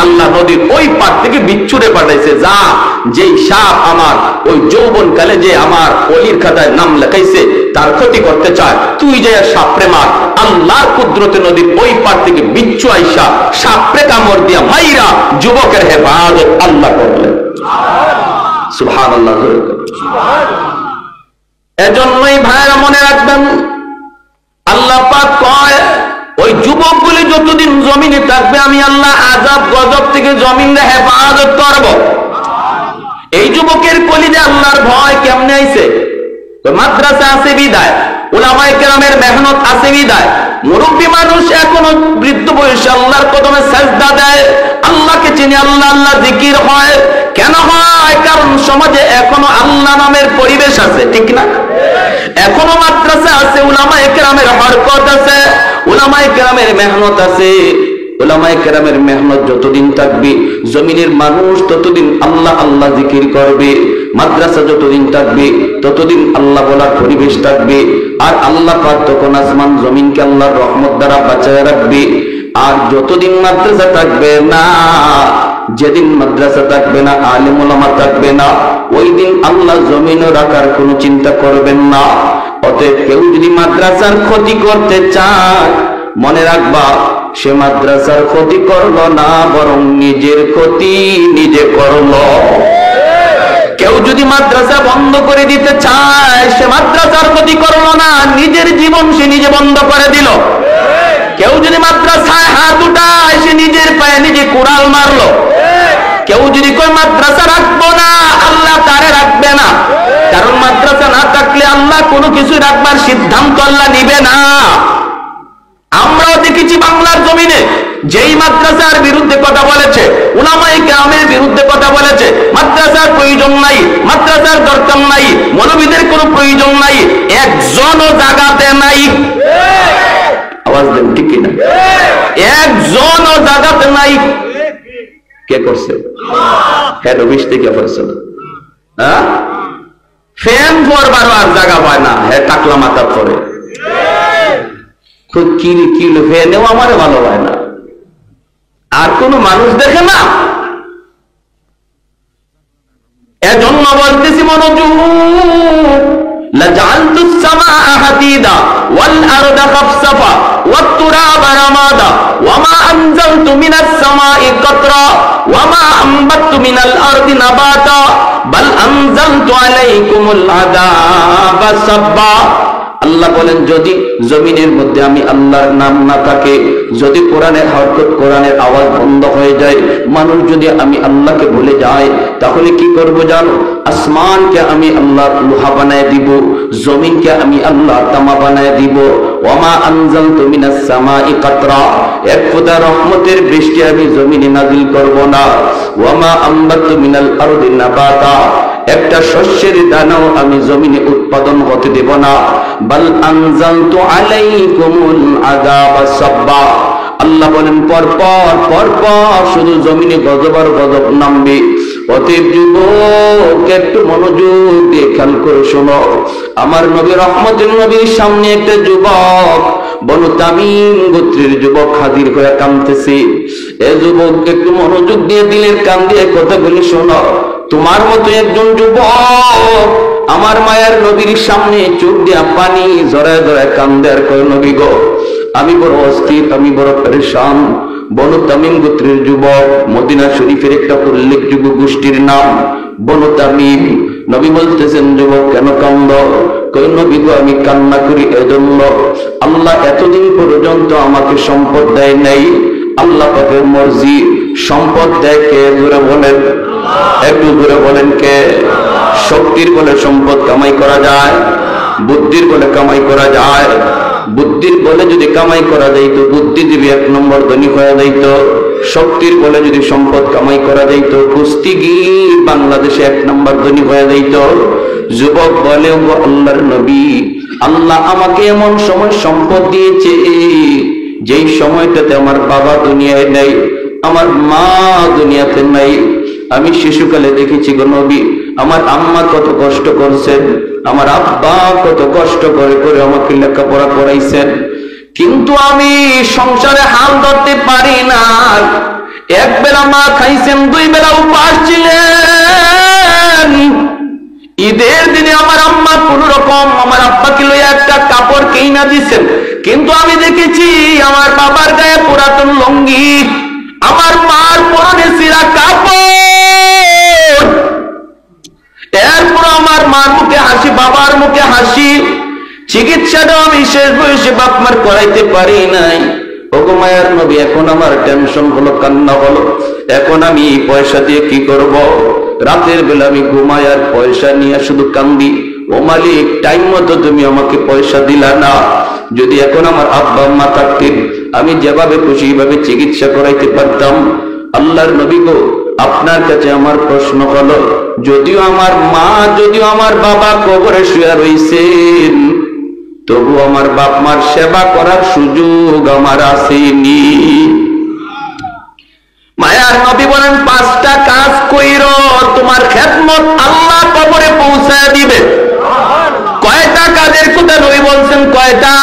আল্লাহ নদীর ওই পার থেকে বিচ্ছুরে পাঠাইছে, যা যেই সাপ আমার ওই যৌবনকালে যে আমার অলির খাতায় নাম লেখাইছে তার ক্ষতি করতে চায়, তুই যে সাপরে মার। আল্লাহর কুদরতে নদীর ওই পার থেকে বিচ্ছু আইসা সাপরে কামড় দিয়া মাইরা যুবকের হেফাজত আল্লাহ করলেন। সুবহানাল্লাহ। এজন্যই ভাইরা মনে রাখবেন, আল্লাহ পাক কয় ওই যুবকগুলি যতদিন জমিনে থাকবে আমি আল্লাহ আযাব গজব থেকে জমিনে হেফাজত করব। এই যুবকের কলিজে আল্লাহর ভয় কেমনে আইছে? মাদ্রাসা আছে বিদায়, উলামায়ে কেরামের মেহনত আছে বিদায়, মুরব্বী মানুষ এখনো বৃদ্ধ বয়সে আল্লাহর কদমে সাজদা দেয়, আল্লাহকে চিনে আল্লাহ আল্লাহ জিকির হয়। কেন হয়? কারণ সমাজে এখনো আল্লাহ নামের পরিবেশ আছে, ঠিক না? এখনো মাদ্রাসা আছে, উলামায়ে কেরামের বরকত আছে, উলামায়ে কেরামের মেহনত আছে। উলামায়ে কেরামের মেহনত যতদিন থাকবে জমিনের মানুষ ততদিন আল্লাহ আল্লাহ জিকির করবে। মাদ্রাসা যতদিন থাকবে ততদিন আল্লাহ বলার পরিবেশ থাকবে। আর আল্লাহ পাক তখন আসমান জমিনকে আল্লাহর রহমত দ্বারা বাঁচায় রাখবে। আর যতদিন মাদ্রাসা থাকবে না, যেদিন মাদ্রাসা থাকবে না, আলেম ওলামা থাকবে না, ওই দিন আল্লাহ জমিনে রাখার কোনো চিন্তা করবেন না। অতএব কেউ যদি মাদ্রাসার ক্ষতি করতে চায়, মনে রাখবা সে মাদ্রাসার ক্ষতি করলো না, বরং নিজের ক্ষতি নিজে করলো। কেউ যদি মাদ্রাসা বন্ধ করে দিতে চায়, সে মাদ্রাসার ক্ষতি করলো না, নিজের জীবন সে নিজে বন্ধ করে দিল। কেউ যদি মাদ্রাসায় হাত উঠায়, সে নিজের পায়ে নিজে কুড়াল মারলো। কেউ যদি কই মাদ্রাসা রাখবো না, আল্লাহ তারে রাখবে না। কারণ মাদ্রাসা না থাকলে আল্লাহ কোনো কিছু রাখবার সিদ্ধান্ত আল্লাহ নিবে না। আমরাও দেখেছি বাংলার জমিনে যেই মাদ্রাসার বিরুদ্ধে কথা বলেছে, উলামায়ে কেরামের বিরুদ্ধে কথা বলেছে, মাদ্রাসার প্রয়োজন নাই, মাদ্রাসার দরকার নাই, মৌলবীদের কোনো প্রয়োজন নাই, একজনও জাগাতে নাই। আওয়াজ দেন ঠিক কিনা? একজনও জাগাতে নাই। কে করছে? হেড অফিস থেকে করছে। হ্যাঁ, ফ্যান পরবারও আর জায়গা পায় না, হ্যাঁ টাকলা মাথা পরে কিলো ফ্যানেও আমারে ভালো হয় না, আর কোন মানুষ দেখে না। এজন্য বলতেছি মনোযোগ, লাজালতু সামাআ হাদিদা ওয়াল আরদা খাফসাফা ওয়াত তুরাবা রামাদা ওয়ামা আনজালতু মিনাস সামাই কাতরা ওয়ামা আমবাতু মিনাল আরদি নাবাতা বাল আনজালতু আলাইকুমুল আযাবা সাব্বা। আল্লাহ বলেন, যদি জমিনের মধ্যে আমি আল্লাহর নাম না থাকে, যদি কোরআনের হরকত, কোরআনের আওয়াজ বন্ধ হয়ে যায়, মানুষ যদি আমি আল্লাহকে ভুলে যায়, তাহলে কি করব জানো? আসমানকে আমি আল্লাহ লোহা বানায় দিব, জমিনকে আমি আল্লাহ তামা বানায় দিব। ওয়ামা আনজালতু মিনাস সামাই কাতরা, এক ফোঁটা রহমতের বৃষ্টি আমি জমিনে নাযিল করব না। ওয়ামা আমবাতু মিনাল আরদি নাবাতা, একটা শস্যের দানাও আমি জমিনে উৎপাদন হতে দেব না। বাল আনজালতু আলাইকুমুল আযাবা সাব্বা। আল্লাহ বলেন, পরপর শুধু জমিনে গজব আর গজব নামবে। অতএব যুবক, একটু মনোযোগ দিয়ে খেয়াল করে শোনো। আমার নবী রহমতের নবীর সামনে একটা যুবক, বনু তামিম গোত্রের যুবক হাজির হয়ে কাঁদতেছে। এ যুবক, একটু মনোযোগ দিয়ে দিলের কান দিয়ে কথাগুলি শোনো। তোমার মতো একজন যুবক আমার মায়ের নবীর সামনে চোখ দিয়া পানি জড়ায় জড়ায় কান্দে আর কয়, নবী গো, আমি বড় অস্থির, আমি বড় পরেশান। বনু তামিম গোত্রের যুবক, মদিনা শরীফের একটা উল্লেখযোগ্য গোষ্ঠীর নাম বনু তামিম। নবী বলতেছেন, যুবক কেন কান্দ? কই, নবী গো, আমি কান্না করি এজন্য, আল্লাহ এতদিন পর্যন্ত আমাকে সম্পদ দেয় নাই। আল্লাহ পাকের মর্জি, সম্পদ দেয় কে? জোরে বলেন, একটু জোরে বলেন কে? শক্তির বলে সম্পদ কামাই করা যায়, বুদ্ধির বলে কামাই করা যায়। বুদ্ধির বলে যদি কামাই করা যাইত, বুদ্ধিজীবী 1 নম্বর ধনী হয়ে যাইত। শক্তির বলে যদি সম্পদ কামাই করা যাইতো, কুস্তিগির বাংলাদেশে 1 নম্বর ধনী হয়ে যাইত। যুবক বলে, ও আল্লাহর নবী, আল্লাহ আমাকে এমন সময় সম্পদ দিয়েছে যেই সময়টাতে আমার বাবা দুনিয়ায় নেই, আমার মা দুনিয়াতে নাই। আমি শিশুকালে দেখেছি গো নবী, আমার আম্মা কত কষ্ট করছেন, আমার আব্বা কত কষ্ট করে করে আমাকে লেখাপড়া করাইছেন, কিন্তু আমি সংসারে হাল ধরতে পারি না। 1 বেলা মা খাইছেন, 2 বেলা উপাস ছিলেন। ঈদের দিনে আমার আম্মা কোন রকম আমার আব্বাকে লইয়া একটা কাপড় কিনা দিছেন, কিন্তু আমি দেখেছি আমার বাবার গায়ে পুরাতন লুঙ্গি, আমার মার পরনে ছিঁড়া কাপড়। এরপর আমার মার মুখে হাসি, বাবার মুখে হাসি। চিকিৎসাটাও আমি শেষ বয়সে বাপ মার করাইতে পারি নাই। ওগো মায়ার নবী, এখন আমার টেনশন হলো, কান্না হলো, এখন আমি পয়সা দিয়ে কি করব? রাতের বেলা আমি ঘুমাই আর পয়সা নিয়ে শুধু কান্দি, ও মালিক, টাইম মতো তুমি আমাকে পয়সা দিলা না। যদি এখন আমার আব্বা আম্মা থাকতেন, আমি যেভাবে খুশি ভাবে চিকিৎসা করাইতে পারতাম। আল্লাহর নবী গো, আপনার কাছে আমার প্রশ্ন হলো, যদিও আমার মা, যদিও আমার বাবা কবরে শুয়ে রইছেন, তবু আমার বাপ মার সেবা করার সুযোগ আমার আসেনি। মায়ার নবী বলেন, 5টা কাজ কইরো, তোমার খেদমত আল্লাহ কবরে পৌঁছায় দিবে। কয়টা কাজের কথা নবী বলছেন? কয়টা?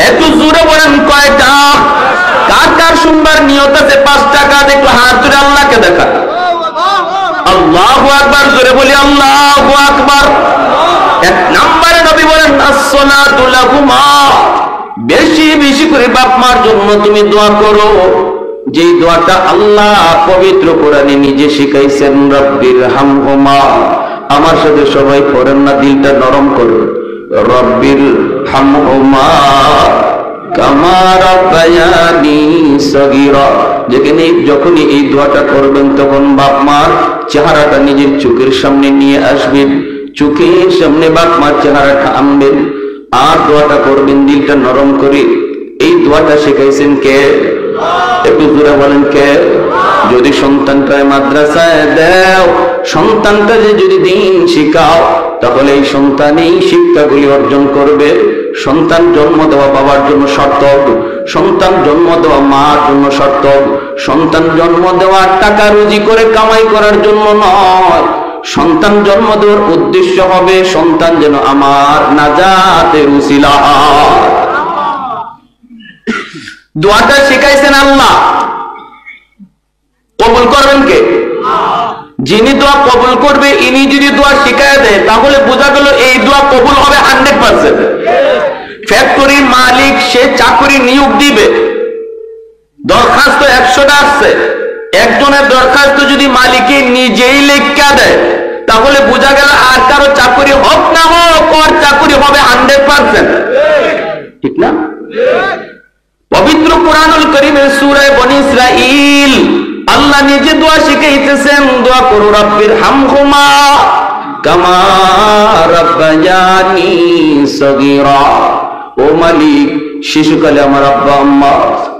একটু জোরে বলেন, কয়টা? কার কার শুনবার নিয়ত আছে 5টা কাজ? একটু হাত তুলে আল্লাহকে দেখা। আল্লাহু আকবার, জোরে বলি আল্লাহু আকবার। 1 নম্বরে নবী বলেন, আসসালাতু লাহুমা, বেশি বেশি করে বাপ মার জন্য তুমি দোয়া করো, যেই দোয়াটা আল্লাহ পবিত্র কোরআনে নিজে শিখাইছেন। রব্বির হামহুমা, আমার সাথে সবাই পড়েন না, দিলটা নরম করো। রব্বির হামহুমা কামা রাব্বায়ানি সগীরা। যখনই এই দোয়াটা করবেন, তখন বাপ মার চেহারাটা নিজের চোখের সামনে নিয়ে আসবেন, চোখের সামনে বাপ মার চেহারাটা আনবেন, আর দোয়াটা করবেন দিলটা নরম করে। এই দোয়াটা শিখাইছেন কে? একটু জোরে বলেন কে? যদি সন্তানটা মাদ্রাসায় দাও, সন্তানটা যদি দিন শিখাও, তাহলে এই সন্তান এই শিক্ষাগুলি অর্জন করবে। সন্তান জন্ম দেওয়া বাবার জন্য সার্থক, সন্তান জন্ম দেওয়া মার জন্য সার্থক, সন্তান জন্ম দেওয়া টাকা রুজি করে কামাই করার জন্য নয়। সন্তান জন্ম দেওয়ার উদ্দেশ্য হবে সন্তান যেন আমার নাজাতের উসিলা হয়। দোয়াটা শিখাইছেন আল্লাহ, কবুল করবেন কে? যিনি দোয়া কবুল করবে, ইনি যদি দোয়া শিখায় দেয়, তাহলে বোঝা গেল এই দোয়া কবুল হবে 100%। ফ্যাক্টরির মালিক সে চাকরি নিয়োগ দিবে, দরখাস্ত 100টা আসছে, একজনের দরখাস্ত যদি মালিকে নিজেই লেখা দেয়, তাহলে বোঝা গেল আর কারো চাকরি হোক না হোক, ওর চাকরি হবে 100%। ঠিক না? পবিত্র কুরআনুল কারীমের সূরা বনী ইসরাঈল আল্লাহ নিজে দোয়া শিখাইতেছেন। দোয়া করো, রব্বির হামহুমা কামা রাব্বায়ানি সগীরা। ও মালিক, শিশুকালে আমার আব্বা আম্মা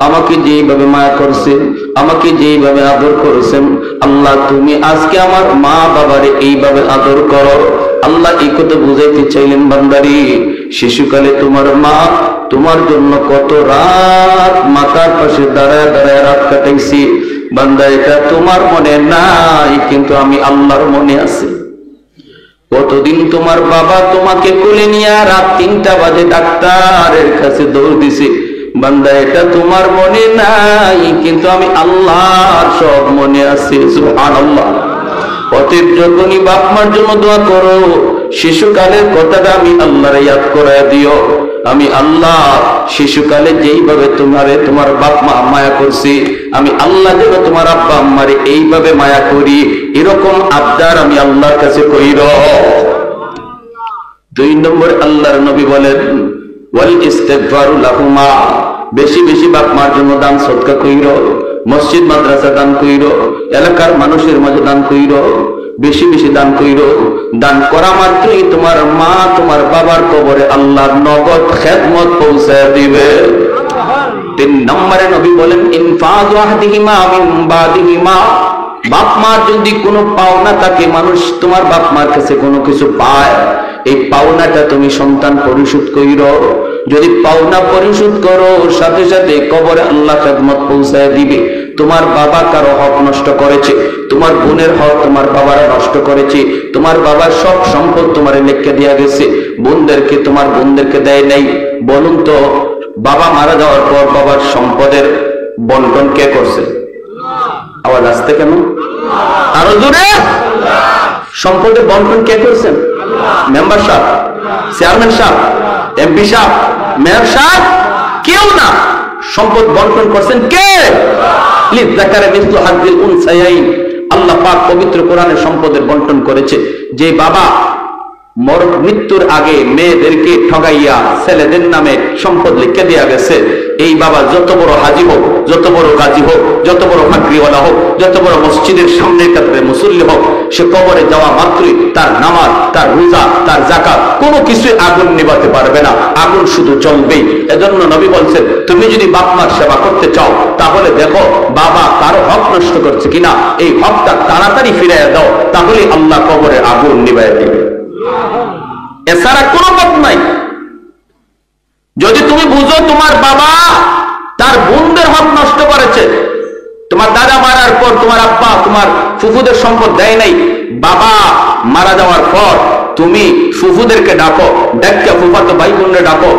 আমাকে যেইভাবে মায়া করছেন, আমাকে যেইভাবে আদর করেছেন, আল্লাহ তুমি আজকে আমার মা বাবারে এইভাবে আদর করো। আল্লাহ এই কথা বুঝাইতে চাইলেন, বান্দারি, শিশুকালে তোমার মা তোমার জন্য কত রাত মাথার পাশে দাঁড়ায় দাঁড়ায় রাত কাটাইছি। বান্দা, এটা তোমার মনে নাই, কিন্তু আমি আল্লাহর মনে আছে। কতদিন তোমার বাবা তোমাকে কোলে নিয়ে রাত 3টা বাজে ডাক্তারের কাছে দৌড় দিছে। বান্দা, এটা তোমার মনে নাই, কিন্তু আমি আল্লাহর সব মনে আছে। সুবহানাল্লাহ। অতএব যখনই বাপ মার জন্য দোয়া করো, শিশুকালের কথাটা আমি আল্লাহর ইয়াদ করায় দিও। আমি আল্লাহ শিশুকালে যেইভাবে তোমার বাপ মা মায়া করছি, আমি আল্লাহ যেন তোমার আব্বা আম্মারে এইভাবে মায়া করি, এরকম আবদার আমি আল্লাহর কাছে কইর। 2 নম্বর আল্লাহর নবী বলেন, ওয়াল ইস্তিগফারু লাহুমা, বেশি বেশি বাপ মার জন্য দান সদকা কইর, মসজিদ মাদ্রাসা দান কইর, এলাকার মানুষের মাঝে দান কইর, বেশি বেশি দান কইর। দান করা মাত্রই তোমার মা তোমার বাবার কবরে আল্লাহর নগদ খেদমত পৌঁছায় দিবে। তিন নম্বরে নবী বলেন ইনফাযু আহদিহিমা মিন বাদিহিমা, বাপ মার যদি কোনো পাওনা থাকে, মানুষ তোমার বাপ মার কাছে কোনো কিছু পায়, এই পাওনাটা তুমি সন্তান পরিশোধ কইরো। যদি পাওনা পরিশোধ করো, সাথে সাথে কবরে আল্লাহ খেদমত পৌঁছায় দিবে। তোমার বাবা কারো হক নষ্ট করেছে, তোমার বোনের হক তোমার বাবারা নষ্ট করেছে, তোমার বাবার সব সম্পদ তোমার লেখকে দেয়া গেছে, বোনদেরকে তোমার বোনদেরকে দেয় নাই। বলুন তো, বাবা মারা যাওয়ার পর বাবার সম্পদের বন্টন কে করছে? আওয়াজ আসতে কেন? আরো জোরে। সম্পদের বন্টন কে করছেন? মেম্বার সাহেব, চেয়ারম্যান সাহেব, এমপি সাহেব, মেয়র সাহেব? কেউ না। সম্পদ বন্টন করছেন কে? লিযাকারি মিসলু হাযিল উনসায়াইন। আল্লাহ পাক পবিত্র কোরআনে সম্পদের বন্টন করেছে। যে বাবা মৃত্যুর আগে মেয়েদেরকে ঠগাইয়া ছেলেদের নামে সম্পদ লিখে দেয়া গেছে, এই বাবা যত বড় হাজি হোক, যত বড় গাজী হোক, যত বড় ফাকরিওয়ালা হোক, যত বড় মসজিদের সামনের কাতারে মুসল্লি হোক, সে কবরে যাওয়া মাত্রই তার নামাজ, তার রোজা, তার যাকাত কোনো কিছু আগুন নিভাতে পারবে না, আগুন শুধু জ্বলবেই। এজন্য নবী বলছেন, তুমি যদি বাপ মার সেবা করতে চাও, তাহলে দেখো বাবা কারো হক নষ্ট করছে কিনা, এই হকটা তাড়াতাড়ি ফিরিয়ে দাও, তাহলে আল্লাহ কবরে আগুন নিভাইয়া দিবে। এছাড়া কোনো পথ নাই। যদি তুমি বুঝো তোমার বাবা তার বোনদের হক নষ্ট করেছে, তোমার দাদা মারার পর তোমার আব্বা তোমার ফুফুদের সম্পদ দেয় নাই, বাবা মারা যাওয়ার পর তুমি ফুফুদেরকে ডাকো, ডেকে ফুফাতো ভাই বোনরে ডাকো,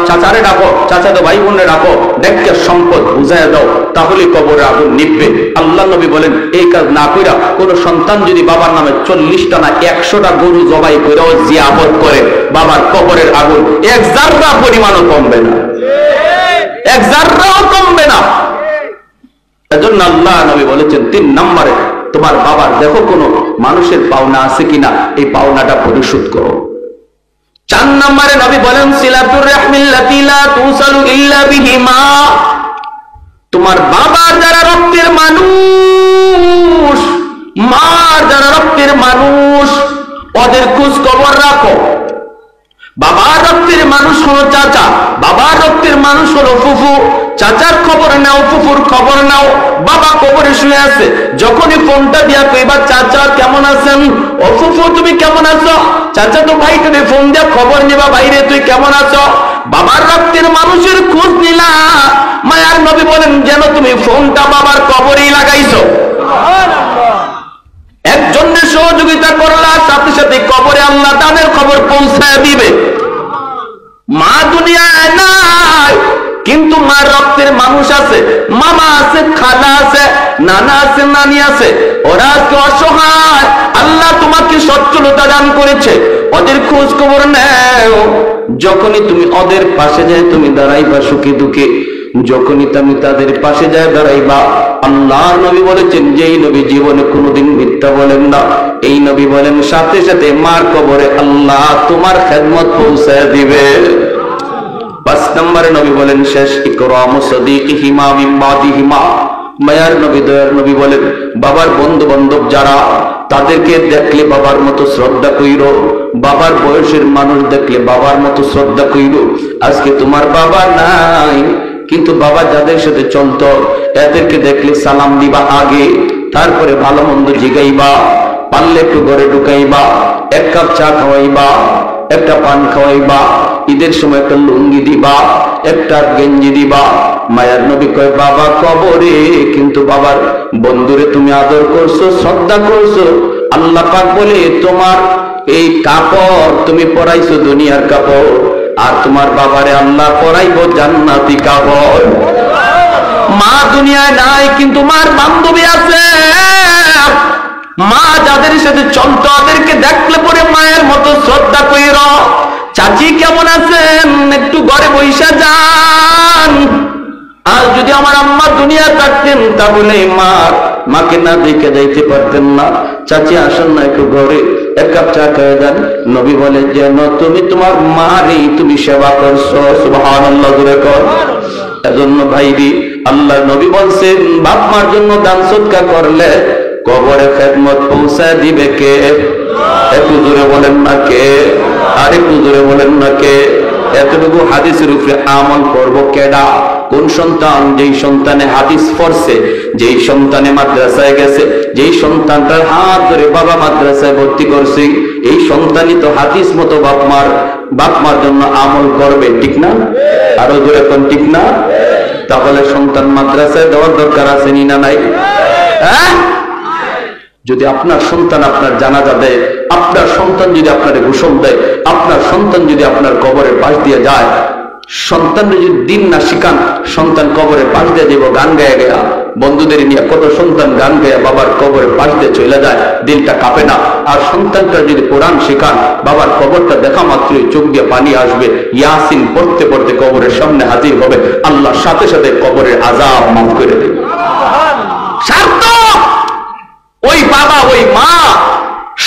চাচারে ডাকো, চাচাতো ভাই বোনরে ডাকো, ডেকে সম্পদ বুঝাইয়া দাও, তাহলে কবরে আগুন নিভবে। আল্লাহ নবী বলেন, এই কাজ না কইরা কোন সন্তান যদি বাবার নামে 40টা না 100টা গরু জবাই কইরাও জিয়ারত করে, বাবার কবরের আগুন এক জাররা পরিমাণও কমবে না, এক জাররাও কমবে না। এজন্য আল্লাহ নবী বলেছেন, 3 নম্বরে তোমার বাবার দেখো কোনো মানুষের পাওনা আছে কিনা, এই পাওনাটা পরিশোধ করো। 4 নম্বরে নবী বলেন, সিলাতুর রাহমিল্লাতি লা তুসালু ইল্লা বিহিমা, তোমার বাবার যারা রক্তের মানুষ, মার যারা রক্তের মানুষ, ওদের খোঁজ খবর রাখো। বাবার রক্তের মানুষ হলো চাচা, বাবার রক্তের মানুষ হলো ফুফু, চাচার খবর নাও, ফুফুর খবর নাও। বাবা কবরে শুয়ে আছে, যখনই ফোনটা দিয়া কইবা চাচা কেমন আছেন, ও ফুফু তুমি কেমন আছো, চাচা তো ভাই তুমি ফোন দিয়া খবর নিবা, বাইরে তুই কেমন আছো। বাবার রক্তের মানুষের খোঁজ নিলা, মায়ার নবী বলেন যেন তুমি ফোনটা বাবার কবরেই লাগাইছো। একজনের সহযোগিতা করলা, সাথে সাথে কবরে আল্লাহ তাদের খবর পৌঁছায় দিবে। মা দুনিয়ায় নাই, কিন্তু মার রক্তের মানুষ আছে, মামা আছে, খালা আছে, নানা আছে, নানি আছে, ওরা আজকে অসহায়। আল্লাহ তোমাকে সচ্ছলতা দান করেছে, ওদের খোঁজ খবর নেও। যখনই তুমি ওদের পাশে যায় তুমি দাঁড়াইবা সুখে দুঃখে, যখনই তুমি তাদের পাশে যায় দাঁড়াইবা। আল্লাহ নবী বলেছেন, যেই নবী জীবনে কোনোদিন মিথ্যা বলেন না, এই নবী বলেন সাথে সাথে মার কবরে আল্লাহ তোমার খেদমত পৌঁছায় দিবে। 5 নম্বরে নবী বলেন শেষ, ইকরামু সাদিকিহিমা মিন বাদিহিমা, মায়ার নবী দয়ার নবী বলেন বাবার বন্ধু বান্ধব যারা, তাদেরকে দেখলে বাবার মতো শ্রদ্ধা কইরো, বাবার বয়সের মানুষ দেখলে বাবার মতো শ্রদ্ধা কইরো। আজকে তোমার বাবা নাই, কিন্তু বাবা যাদের সাথে চলতো এদেরকে দেখলে সালাম দিবা আগে, তারপরে ভালো মন্দ জিগাইবা, পারলে একটু ঘরে ঢুকাইবা, 1 কাপ চা খাওয়াইবা, একটা পান খাওয়াইবা, ঈদের সময় একটা লুঙ্গি দিবা, একটা গেঞ্জি দিবা। মায়ার নবী কয় বাবা কবরে, কিন্তু বাবার বন্ধুরে তুমি আদর করছো, শ্রদ্ধা করছো। আল্লাহ পাক বলে তোমার এই কাপড় তুমি পরাইছো দুনিয়ার কাপড়, আর তোমার বাবারে আল্লাহ পরাইবো জান্নাতি কাপড়। মা দুনিয়ায় নাই, কিন্তু মার বান্ধবী আছে। মা যাদের সাথে চলতো ওদেরকে দেখলে পরে মায়ের মতো শ্রদ্ধা কইর। চাচি কেমন আছেন, একটু ঘরে বইসা যান। আর যদি আমার আম্মা দুনিয়া থাকতেন তাহলে মাকে না দেখে যাইতে পারতেন না। চাচি আসেন না একটু ঘরে, 1 কাপ চা খেয়ে যান। নবী বলে যেন তুমি তোমার মারই তুমি সেবা করছো। সুবহানাল্লাহ জোরে কর। এজন্য ভাইরি আল্লাহ নবী বলছেন বাপ মার জন্য দান সদকা করলে কবরে খেদমত পৌঁছায় দিবে কে? একটু জোরে বলেন না কে? আর একটু জোরে বলেন না কে? এতটুকু হাদিসের উপরে আমল করবো কেডা? কোন সন্তান? যেই সন্তানে হাদিস পড়ছে, যেই সন্তানে মাদ্রাসায় গেছে, যেই সন্তানটার হাত ধরে বাবা মাদ্রাসায় ভর্তি করছে, এই সন্তানই তো হাদিস মতো বাপমার জন্য আমল করবে, ঠিক না? আরো জোরে কোন ঠিক না? তাহলে সন্তান মাদ্রাসায় দেওয়ার দরকার আছে নি না নাই? হ্যাঁ, যদি আপনার সন্তান আপনার জানাজা দেয়, আপনার সন্তান যদি আপনার গোসল দেয়, আপনার সন্তান যদি আপনার কবরের পাশ দিয়ে যায়, সন্তান যদি দিন না শিখান, সন্তান কবরের পাশ দিয়ে যাব গান গায়ে গেয়া, বন্ধুদের নিয়ে কত সন্তান গান গায়ে বাবার কবরের পাশ দিয়ে চলে যায়, দিলটা কাঁপে না। আর সন্তানটা যদি কোরআন শিখান, বাবার কবরটা দেখা মাত্রই চোখ দিয়ে পানি আসবে, ইয়াসিন পড়তে পড়তে কবরের সামনে হাজির হবে, আল্লাহর সাথে সাথে কবরের আযাব মাফ করে দেবে। সার্থক ওই বাবা ওই মা,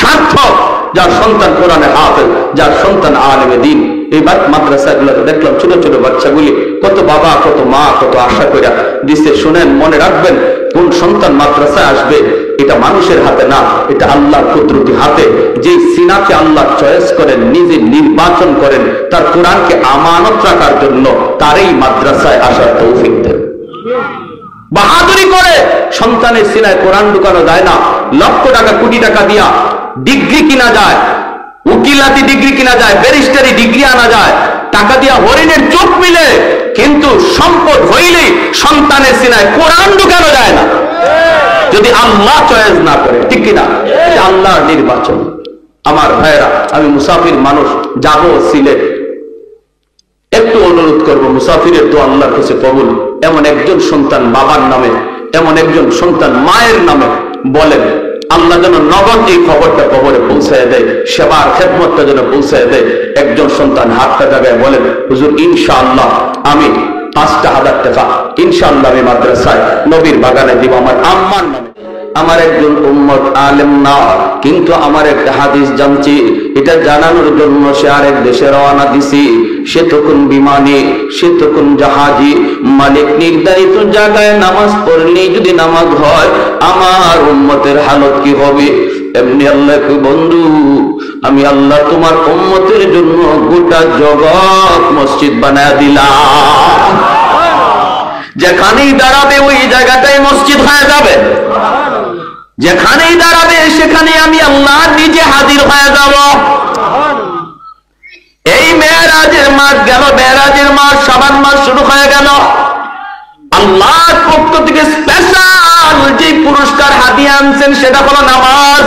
সার্থক যার সন্তান কোরআনে হাফেজ, যার সন্তান আলেমে দ্বীন। এই মাদ্রাসাগুলোতে দেখলাম ছোট ছোট বাচ্চাগুলি, কত বাবা কত মা কত আশা করে দিচ্ছে। শুনেন, মনে রাখবেন, কোন সন্তান মাদ্রাসায় আসবে এটা মানুষের হাতে না, এটা আল্লাহর কুদরতি হাতে। যে সিনাকে আল্লাহ চয়েস করেন, নিজে নির্বাচন করেন তার কোরআনকে আমানত রাখার জন্য, তারই মাদ্রাসায় আসার তৌফিক দেন। বাহাদুরি করে সন্তানের সিনায় কোরআন ঢুকানো যায় না। লক্ষ টাকা কোটি টাকা দিয়া ডিগ্রি কিনা যায়, উকিলাতি ডিগ্রি কিনা যায়, ব্যারিস্টারি ডিগ্রি আনা যায়, টাকা দিয়া হরিণের চোখ মিলে, কিন্তু সম্পদ হইলেই সন্তানের সিনায় কোরআন ঢুকানো যায় না, যদি আল্লাহ চয়েস না করে, ঠিক কিনা? এটা আল্লাহর নির্বাচন। আমার ভাইয়েরা, আমি মুসাফির মানুষ, যাব সিলেট, একটু অনুরোধ করব, মুসাফিরের তো আল্লাহর কাছে কবুল। এমন একজন সন্তান বাবার নামে, এমন একজন সন্তান মায়ের নামে বলেন, আল্লাহ যেন নগদ এই খবরটা কবরে পৌঁছায় দেয়, সেবার খেদমতটা যেন পৌঁছায় দেয়। একজন সন্তান হাতটা জায়গায় বলেন, হুজুর ইনশাআল্লাহ আমি 5,000 টাকা ইনশাআল্লাহ আমি মাদ্রাসায় নবীর বাগানে দিব আমার আম্মার নামে। আমার একজন উম্মত আলেম না, কিন্তু আমার একটা হাদিস জানছি, এটা জানানোর জন্য সে আরেক দেশে রওনা দিছি। সে তখন বিমানে, সে তখন জাহাজে, মালিক নির্ধারিত জায়গায় নামাজ পড়লে যদি নামাজ হয়, আমার উম্মতের হালত কি হবে? এমনি আল্লাহকে, বন্ধু আমি আল্লাহ তোমার উম্মতের জন্য গোটা জগৎ মসজিদ বানায় দিলাম, যেখানেই দাঁড়াবে ওই জায়গাটাই মসজিদ হয়ে যাবে, যেখানেই দাঁড়াবে সেখানে আমি আল্লাহ নিজে হাজির হয়ে যাব। এই মেরাজের মাস গেল, মেরাজের মাস শাবান মাস শুরু হয়ে গেল। আল্লাহর পক্ষ থেকে স্পেশাল যে পুরস্কার হাদিয়া আনছেন সেটা হলো নামাজ।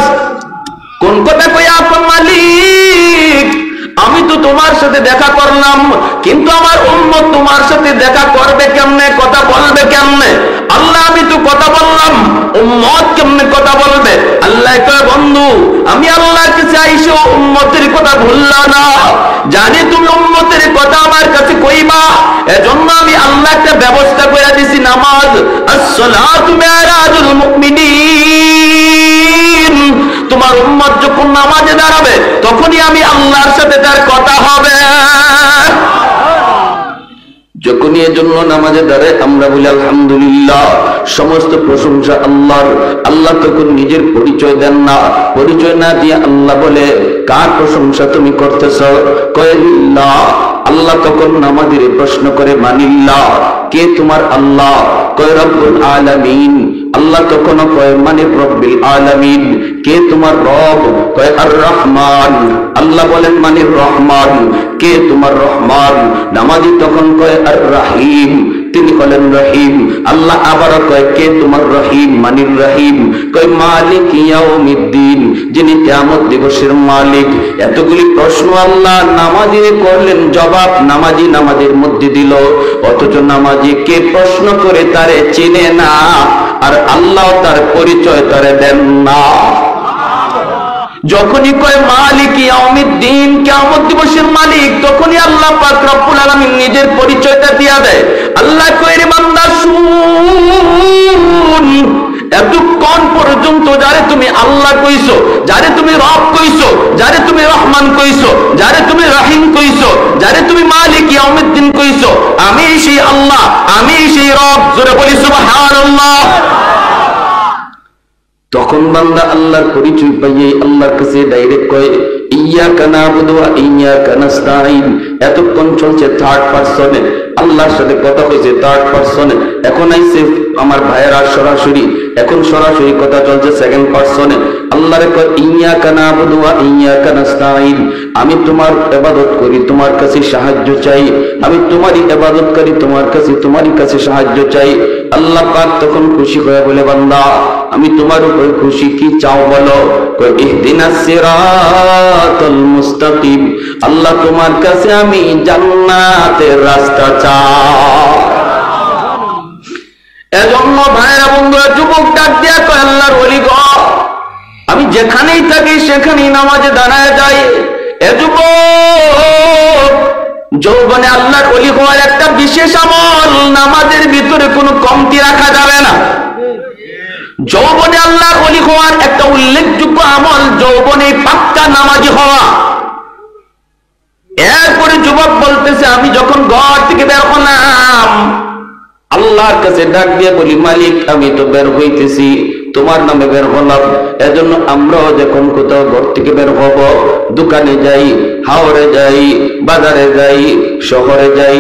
কোন কথা কইয়া আপন মালিক, আমি তো তোমার সাথে দেখা করলাম, কিন্তু আমার উম্মত তোমার সাথে দেখা করবে কেমনে, কথা বলবে কেমনে? আল্লাহ আমি তো কথা বললাম, উম্মত কেমনে কথা বলবে? আল্লাহ কয়, বন্ধু আমি আল্লাহর কাছে আইসো উম্মতের কথা ভুললা না, জানি তুমি উম্মতের কথা আমার কাছে কইবা, এজন্য আমি আল্লাহ একটা ব্যবস্থা করে দিছি, নামাজ। আস-সালাতু মিরাজুল মুমিনিন। তোমার উম্মত যখন নামাজে দাঁড়াবে তখনই আমি আল্লাহর সাথে তার কথা হবে। যখনই এজন্য নামাজে দাঁড়ায় আমরা বলি আলহামদুলিল্লাহ, সমস্ত প্রশংসা আল্লাহর। আল্লাহ তখন নিজের পরিচয় দেন না, পরিচয় না দিয়ে আল্লাহ বলে, কার প্রশংসা তুমি করতেছ? কয় লিল্লাহ। আল্লাহ তখন নামাজের প্রশ্ন করে, মানিল্লাহ, কে তোমার আল্লাহ? কয় রব্বুল আলামিন। আল্লাহ তখন কয়, মানে রব্বিল আলামিন, কে তোমার রব? কয় আর রহমান। আল্লাহ বলেন, মানে রহমান, কে তোমার রহমান? নামাজি তখন কয় আর রাহিম, তিনি হলেন রহিম। আল্লাহ আবার কয়, কে তোমার রহিম? মানির রহিম। কয় মালিক ইয়াউমিদ্দিন, যিনি কিয়ামত দিবসের মালিক। এতগুলি প্রশ্ন আল্লাহ নামাজি করলেন, জবাব নামাজি নামাজের মধ্যে দিল, অথচ নামাজি কে প্রশ্ন করে তারে চিনে না, আর আল্লাহ তার পরিচয় তারে দেন না। যখনই কয় মালিক ইয়াউমিদ্দিন, কিয়ামত দিবসের মালিক, তখনই আল্লাহ পাক রব্বুল আলামিন নিজের পরিচয়টা দিয়া দেয়। আল্লাহ কয়, রে বান্দা শুন, এতক্ষণ পর্যন্ত যারে তুমি আল্লাহ কইছো, যারে তুমি রব কইছো, যারে তুমি রহমান কইছো, যারে তুমি রহিম কইছো, যারে তুমি মালিক ইয়াউমিদ্দিন কইছো, আমি সেই আল্লাহ, আমি সেই রব। জোরে বলি সুবহানাল্লাহ। তখন বান্দা আল্লাহর পরিচয় পাইয়ে আল্লাহর কাছে ডাইরেক্ট কয় ইয়াকা নাবুদু ওয়া ইয়াকা নাস্তাইন। এতক্ষণ চলছে থার্ড পারসনে, আল্লাহর সাথে কথা হয়েছে থার্ড পারসনে, এখন আইছে আমার ভাইয়েরা সরাসরি, এখন সরাসরি কথা চলছে সেকেন্ড পারসনে। আল্লাহরে কয় ইয়াকা নাবুদু ওয়া ইয়াকা নাস্তাইন, আমি তোমার ইবাদত করি, তোমার কাছে সাহায্য চাই, আমি তোমারই ইবাদত করি, তোমারই কাছে সাহায্য চাই। আল্লাহ পাক তখন খুশি হয়ে বলে বান্দা আমি তোমার উপর খুশি, কি চাও বলো? কয় ইহদিনাস সিরাতাল মুস্তাকিম, আল্লাহ তোমার কাছে আমি জান্নাতের রাস্তা চাই। এজন্য ভাইরা বন্ধুরা যুবক ডাক দিয়া কয় আল্লাহর ওলি গো, আমি যেখানেই থাকি সেখানেই নামাজে দাঁড়ায় যাই। এ যুবক, যৌবনে আল্লাহর ওলি হওয়ার একটা বিশেষ আমল, নামাজের ভিতরে কোনো কমতি রাখা যাবে না। যৌবনে আল্লাহর ওলি হওয়ার একটা উল্লেখযোগ্য আমল যৌবনে পাক্কা নামাজি হওয়া। এরপরে যুবক বলতেছে আমি যখন ঘর থেকে বের হলাম আল্লাহর কাছে ডাক দিয়ে বলি মালিক আমি তো বের হইতেছি, তোমার নামে বের হলাম। এজন্য আমরাও যখন কোথাও ঘর থেকে বের হব, দোকানে যাই, হাওড়ে যাই, বাজারে যাই, শহরে যাই,